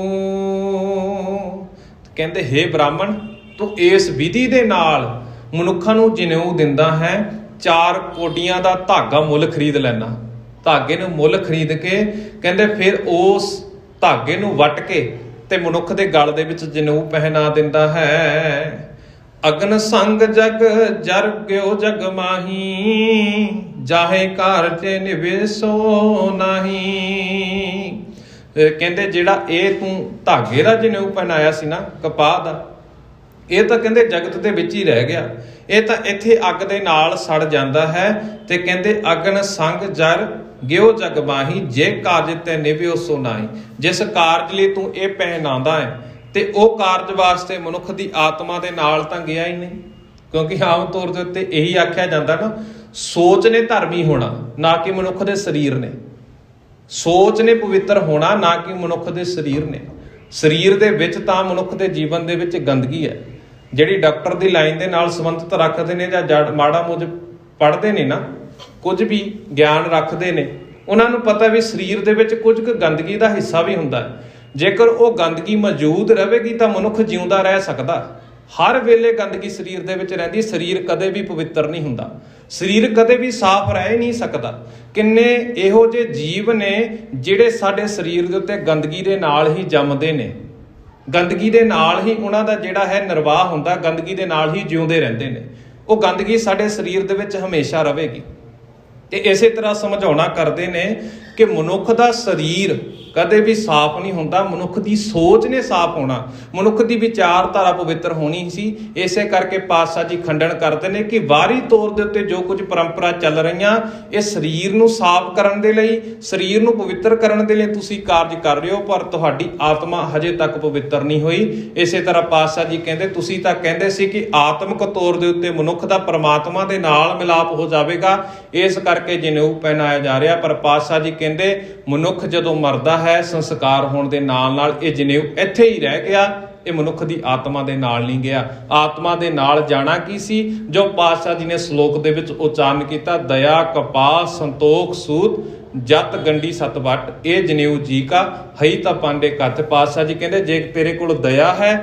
Speaker 1: ਕਹਿੰਦੇ ਹੇ ਬ੍ਰਾਹਮਣ, ਤੂੰ ਇਸ ਵਿਧੀ ਦੇ ਨਾਲ ਮਨੁੱਖਾਂ ਨੂੰ ਜਨੇਊ ਦਿੰਦਾ ਹੈ, 4 ਕੋਡੀਆਂ ਦਾ ਧਾਗਾ ਮੁੱਲ ਖਰੀਦ ਲੈਣਾ। ਧਾਗੇ ਨੂੰ ਮੁੱਲ ਖਰੀਦ ਕੇ ਕਹਿੰਦੇ ਫਿਰ ਉਸ ਧਾਗੇ ਨੂੰ ਵੱਟ ਕੇ ਤੇ ਮਨੁੱਖ ਦੇ ਗਲ ਦੇ ਵਿੱਚ ਜਨੇਊ ਪਹਿਨਾ ਦਿੰਦਾ ਹੈ। ਅਗਨ ਸੰਗ ਜਗ ਜਰ ਗਿਓ ਜਗ ਮਾਹੀ, ਜਾਹੇ ਘਰ ਤੇ ਨਿਵੇਸੋ ਨਹੀਂ। ਕਹਿੰਦੇ ਜਿਹੜਾ ਇਹ ਤੂੰ ਧਾਗੇ ਦਾ ਜਨੇਊ ਪਹਿਨਾਇਆ ਸੀ ਨਾ ਕਪਾਹ ਦਾ, ਇਹ ਤਾਂ ਕਹਿੰਦੇ ਜਗਤ ਦੇ ਵਿੱਚ ਹੀ ਰਹਿ ਗਿਆ, ਇਹ ਤਾਂ ਇੱਥੇ ਅੱਗ ਦੇ ਨਾਲ ਸੜ ਜਾਂਦਾ ਹੈ। ਤੇ ਕਹਿੰਦੇ ਅਗਨ ਸੰਗ ਜਰ ਗਿਓ ਜਗ ਮਾਹੀ, ਜੇ ਕਾਰਜ ਤੇ ਨਿਭਿਓ ਸੋ ਨਾਹੀ। ਜਿਸ ਕਾਰਜ ਲਈ ਤੂੰ ਇਹ ਪਹਿਨਾਉਂਦਾ ਹੈ ਤੇ ਉਹ ਕਾਰਜ ਵਾਸਤੇ ਮਨੁੱਖ ਦੀ ਆਤਮਾ ਦੇ ਨਾਲ ਤਾਂ ਗਿਆ ਹੀ ਨਹੀਂ, ਕਿਉਂਕਿ ਆਮ ਤੌਰ ਦੇ ਉੱਤੇ ਇਹੀ ਆਖਿਆ ਜਾਂਦਾ ਨਾ, ਸੋਚ ਨੇ ਧਰਮੀ ਹੋਣਾ ਨਾ ਕਿ ਮਨੁੱਖ ਦੇ ਸਰੀਰ ਨੇ, ਸੋਚ ਨੇ ਪਵਿੱਤਰ ਹੋਣਾ ਨਾ ਕਿ ਮਨੁੱਖ ਦੇ ਸਰੀਰ ਨੇ। ਸਰੀਰ ਦੇ ਵਿੱਚ ਤਾਂ ਮਨੁੱਖ ਦੇ ਜੀਵਨ ਦੇ ਵਿੱਚ ਗੰਦਗੀ ਹੈ। ਜਿਹੜੀ ਡਾਕਟਰ ਦੀ ਲਾਈਨ ਦੇ ਨਾਲ ਸੰਬੰਧਿਤ ਰੱਖਦੇ ਨੇ ਜਾਂ ਮਾੜਾ ਮੋਝ ਪੜ੍ਹਦੇ ਨੇ ਨਾ, ਕੁਝ ਵੀ ਗਿਆਨ ਰੱਖਦੇ ਨੇ, ਉਹਨਾਂ ਨੂੰ ਪਤਾ ਵੀ ਸਰੀਰ ਦੇ ਵਿੱਚ ਕੁਝ ਕੁ ਗੰਦਗੀ ਦਾ ਹਿੱਸਾ ਵੀ ਹੁੰਦਾ ਹੈ। ਜੇਕਰ ਉਹ ਗੰਦਗੀ ਮੌਜੂਦ ਰਹੇਗੀ ਤਾਂ ਮਨੁੱਖ ਜਿਉਂਦਾ ਰਹਿ ਸਕਦਾ। ਹਰ ਵੇਲੇ ਗੰਦਗੀ ਸਰੀਰ ਦੇ ਵਿੱਚ ਰਹਿੰਦੀ, ਸਰੀਰ ਕਦੇ ਵੀ ਪਵਿੱਤਰ ਨਹੀਂ ਹੁੰਦਾ, ਸਰੀਰ ਕਦੇ ਵੀ ਸਾਫ਼ ਰਹਿ ਨਹੀਂ ਸਕਦਾ। ਕਿੰਨੇ ਇਹੋ ਜਿਹੇ ਜੀਵ ਨੇ ਜਿਹੜੇ ਸਾਡੇ ਸਰੀਰ ਦੇ ਉੱਤੇ ਗੰਦਗੀ ਦੇ ਨਾਲ ਹੀ ਜੰਮਦੇ ਨੇ, ਗੰਦਗੀ ਦੇ ਨਾਲ ਹੀ ਉਹਨਾਂ ਦਾ ਜਿਹੜਾ ਹੈ ਨਿਰਵਾਹ ਹੁੰਦਾ, ਗੰਦਗੀ ਦੇ ਨਾਲ ਹੀ ਜਿਉਂਦੇ ਰਹਿੰਦੇ ਨੇ। ਉਹ ਗੰਦਗੀ ਸਾਡੇ ਸਰੀਰ ਦੇ ਵਿੱਚ ਹਮੇਸ਼ਾ ਰਹੇਗੀ। ਤੇ ਇਸੇ ਤਰ੍ਹਾਂ ਸਮਝਾਉਣਾ ਕਰਦੇ ਨੇ ਕਿ ਮਨੁੱਖ ਦਾ ਸਰੀਰ ਕਦੇ ਵੀ ਸਾਫ਼ ਨਹੀਂ ਹੁੰਦਾ, ਮਨੁੱਖ ਦੀ ਸੋਚ ਨੇ ਸਾਫ਼ ਹੋਣਾ, ਮਨੁੱਖ ਦੀ ਵਿਚਾਰਧਾਰਾ ਪਵਿੱਤਰ ਹੋਣੀ ਸੀ। ਇਸੇ ਕਰਕੇ ਪਾਤਸ਼ਾਹ ਜੀ ਖੰਡਨ ਕਰਦੇ ਨੇ ਕਿ ਬਾਹਰੀ ਤੌਰ ਦੇ ਉੱਤੇ ਜੋ ਕੁਝ ਪਰੰਪਰਾ ਚੱਲ ਰਹੀਆਂ, ਇਹ ਸਰੀਰ ਨੂੰ ਸਾਫ਼ ਕਰਨ ਦੇ ਲਈ, ਸਰੀਰ ਨੂੰ ਪਵਿੱਤਰ ਕਰਨ ਦੇ ਲਈ ਤੁਸੀਂ ਕਾਰਜ ਕਰ ਰਹੇ ਹੋ, ਪਰ ਤੁਹਾਡੀ ਆਤਮਾ ਹਜੇ ਤੱਕ ਪਵਿੱਤਰ ਨਹੀਂ ਹੋਈ। ਇਸੇ ਤਰ੍ਹਾਂ ਪਾਤਸ਼ਾਹ ਜੀ ਕਹਿੰਦੇ ਤੁਸੀਂ ਤਾਂ ਕਹਿੰਦੇ ਸੀ ਕਿ ਆਤਮਿਕ ਤੌਰ ਦੇ ਉੱਤੇ ਮਨੁੱਖ ਦਾ ਪਰਮਾਤਮਾ ਦੇ ਨਾਲ ਮਿਲਾਪ ਹੋ ਜਾਵੇਗਾ, ਇਸ ਕਰਕੇ ਜਨੇਊ ਪਹਿਨਾਇਆ ਜਾ ਰਿਹਾ। ਪਰ ਪਾਤਸ਼ਾਹ ਜੀ ਕਹਿੰਦੇ ਮਨੁੱਖ ਜਦੋਂ ਮਰਦਾ ਹੈ, ਸੰਸਕਾਰ ਹੋਣ ਦੇ ਨਾਲ ਨਾਲ ਇਹ ਜਨੇਊ ਇੱਥੇ ਹੀ ਰਹਿ ਗਿਆ, ਇਹ ਮਨੁੱਖ ਦੀ ਆਤਮਾ ਦੇ ਨਾਲ ਨਹੀਂ ਗਿਆ। ਆਤਮਾ ਦੇ ਨਾਲ ਜਾਣਾ ਕੀ ਸੀ, ਜੋ ਪਾਤਸ਼ਾਹ ਜੀ ਨੇ ਸ਼ਲੋਕ ਦੇ ਵਿੱਚ ਉਚਾਰਨ ਕੀਤਾ, ਦਇਆ ਕਪਾਸ ਸੰਤੋਖ ਸੂਤ ਜਤ ਗੰਢੀ ਸਤ ਵੱਟ, ਇਹ ਜਨੇਊ ਜੀ ਕਾ ਹਈ ਤਾਂ ਪਾਂਡੇ ਕੱਥ। ਪਾਤਸ਼ਾਹ ਜੀ ਕਹਿੰਦੇ ਜੇ ਤੇਰੇ ਕੋਲ ਦਇਆ ਹੈ,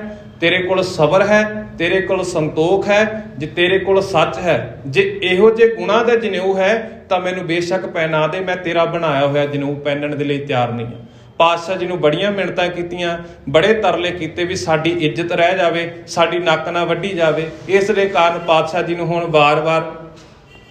Speaker 1: ਤੇਰੇ ਕੋਲ ਸਬਰ ਹੈ, ਤੇਰੇ ਕੋਲ ਸੰਤੋਖ ਹੈ, ਜੇ ਤੇਰੇ ਕੋਲ ਸੱਚ ਹੈ, ਜੇ ਇਹੋ ਜਿਹੇ ਗੁਣਾਂ ਦਾ ਜਨੇਊ ਹੈ ਤਾਂ ਮੈਨੂੰ ਬੇਸ਼ੱਕ ਪਹਿਨਾ ਦੇ, ਮੈਂ ਤੇਰਾ ਬਣਾਇਆ ਹੋਇਆ ਜਨੇਊ ਪਹਿਨਣ ਦੇ ਲਈ ਤਿਆਰ ਨਹੀਂ ਹਾਂ। ਪਾਤਸ਼ਾਹ ਜੀ ਨੂੰ ਬੜੀਆਂ ਮਿੰਨਤਾਂ ਕੀਤੀਆਂ, ਬੜੇ ਤਰਲੇ ਕੀਤੇ ਵੀ ਸਾਡੀ ਇੱਜ਼ਤ ਰਹਿ ਜਾਵੇ, ਸਾਡੀ ਨੱਕ ਨਾ ਵੱਢੀ ਜਾਵੇ। ਇਸ ਦੇ ਕਾਰਨ ਪਾਤਸ਼ਾਹ ਜੀ ਨੂੰ ਹੁਣ ਵਾਰ-ਵਾਰ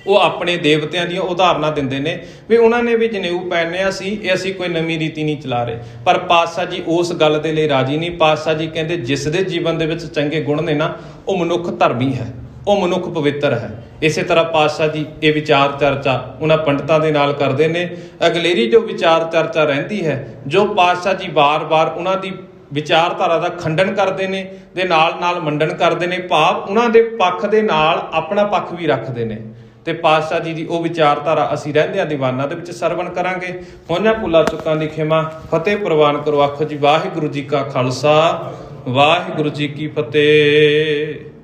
Speaker 1: ਉਹ ਆਪਣੇ ਦੇਵਤਿਆਂ ਦੀਆਂ ਉਦਾਹਰਨਾਂ ਦਿੰਦੇ ਨੇ ਵੀ ਉਹਨਾਂ ਨੇ ਵੀ ਜਨੇਊ ਪਹਿਨਿਆ ਸੀ, ਇਹ ਅਸੀਂ ਕੋਈ ਨਵੀਂ ਰੀਤੀ ਨਹੀਂ ਚਲਾ ਰਹੇ। ਪਰ ਪਾਤਸ਼ਾਹ ਜੀ ਉਸ ਗੱਲ ਦੇ ਲਈ ਰਾਜੀ ਨਹੀਂ। ਪਾਤਸ਼ਾਹ ਜੀ ਕਹਿੰਦੇ ਜਿਸ ਦੇ ਜੀਵਨ ਦੇ ਵਿੱਚ ਚੰਗੇ ਗੁਣ ਨੇ ਨਾ, ਉਹ ਮਨੁੱਖ ਧਰਮੀ ਹੈ, ਉਹ ਮਨੁੱਖ ਪਵਿੱਤਰ ਹੈ। ਇਸੇ ਤਰ੍ਹਾਂ ਪਾਤਸ਼ਾਹ ਜੀ ਇਹ ਵਿਚਾਰ ਚਰਚਾ ਉਹਨਾਂ ਪੰਡਤਾਂ ਦੇ ਨਾਲ ਕਰਦੇ ਨੇ। ਅਗਲੇਰੀ ਜੋ ਵਿਚਾਰ ਚਰਚਾ ਰਹਿੰਦੀ ਹੈ, ਜੋ ਪਾਤਸ਼ਾਹ ਜੀ ਵਾਰ-ਵਾਰ ਉਹਨਾਂ ਦੀ ਵਿਚਾਰਧਾਰਾ ਦਾ ਖੰਡਨ ਕਰਦੇ ਨੇ, ਦੇ ਨਾਲ ਮੰਡਨ ਕਰਦੇ ਨੇ, ਭਾਵ ਉਹਨਾਂ ਦੇ ਪੱਖ ਦੇ ਨਾਲ ਆਪਣਾ ਪੱਖ ਵੀ ਰੱਖਦੇ ਨੇ। ਤੇ ਪਾਤਸ਼ਾਹ ਜੀ ਦੀ ਉਹ ਵਿਚਾਰਧਾਰਾ ਅਸੀਂ ਰਹਿੰਦਿਆਂ ਦੀਵਾਨਾਂ ਦੇ ਵਿੱਚ ਸਰਵਣ ਕਰਾਂਗੇ। ਹੋਈਆਂ ਭੁੱਲਾਂ ਚੁੱਕਾਂ ਦੀ ਖਿਮਾ, ਫਤਿਹ ਪ੍ਰਵਾਨ ਕਰੋ। ਆਖੋ ਜੀ ਵਾਹਿਗੁਰੂ ਜੀ ਕਾ ਖਾਲਸਾ, ਵਾਹਿਗੁਰੂ ਜੀ ਕੀ ਫਤਿਹ।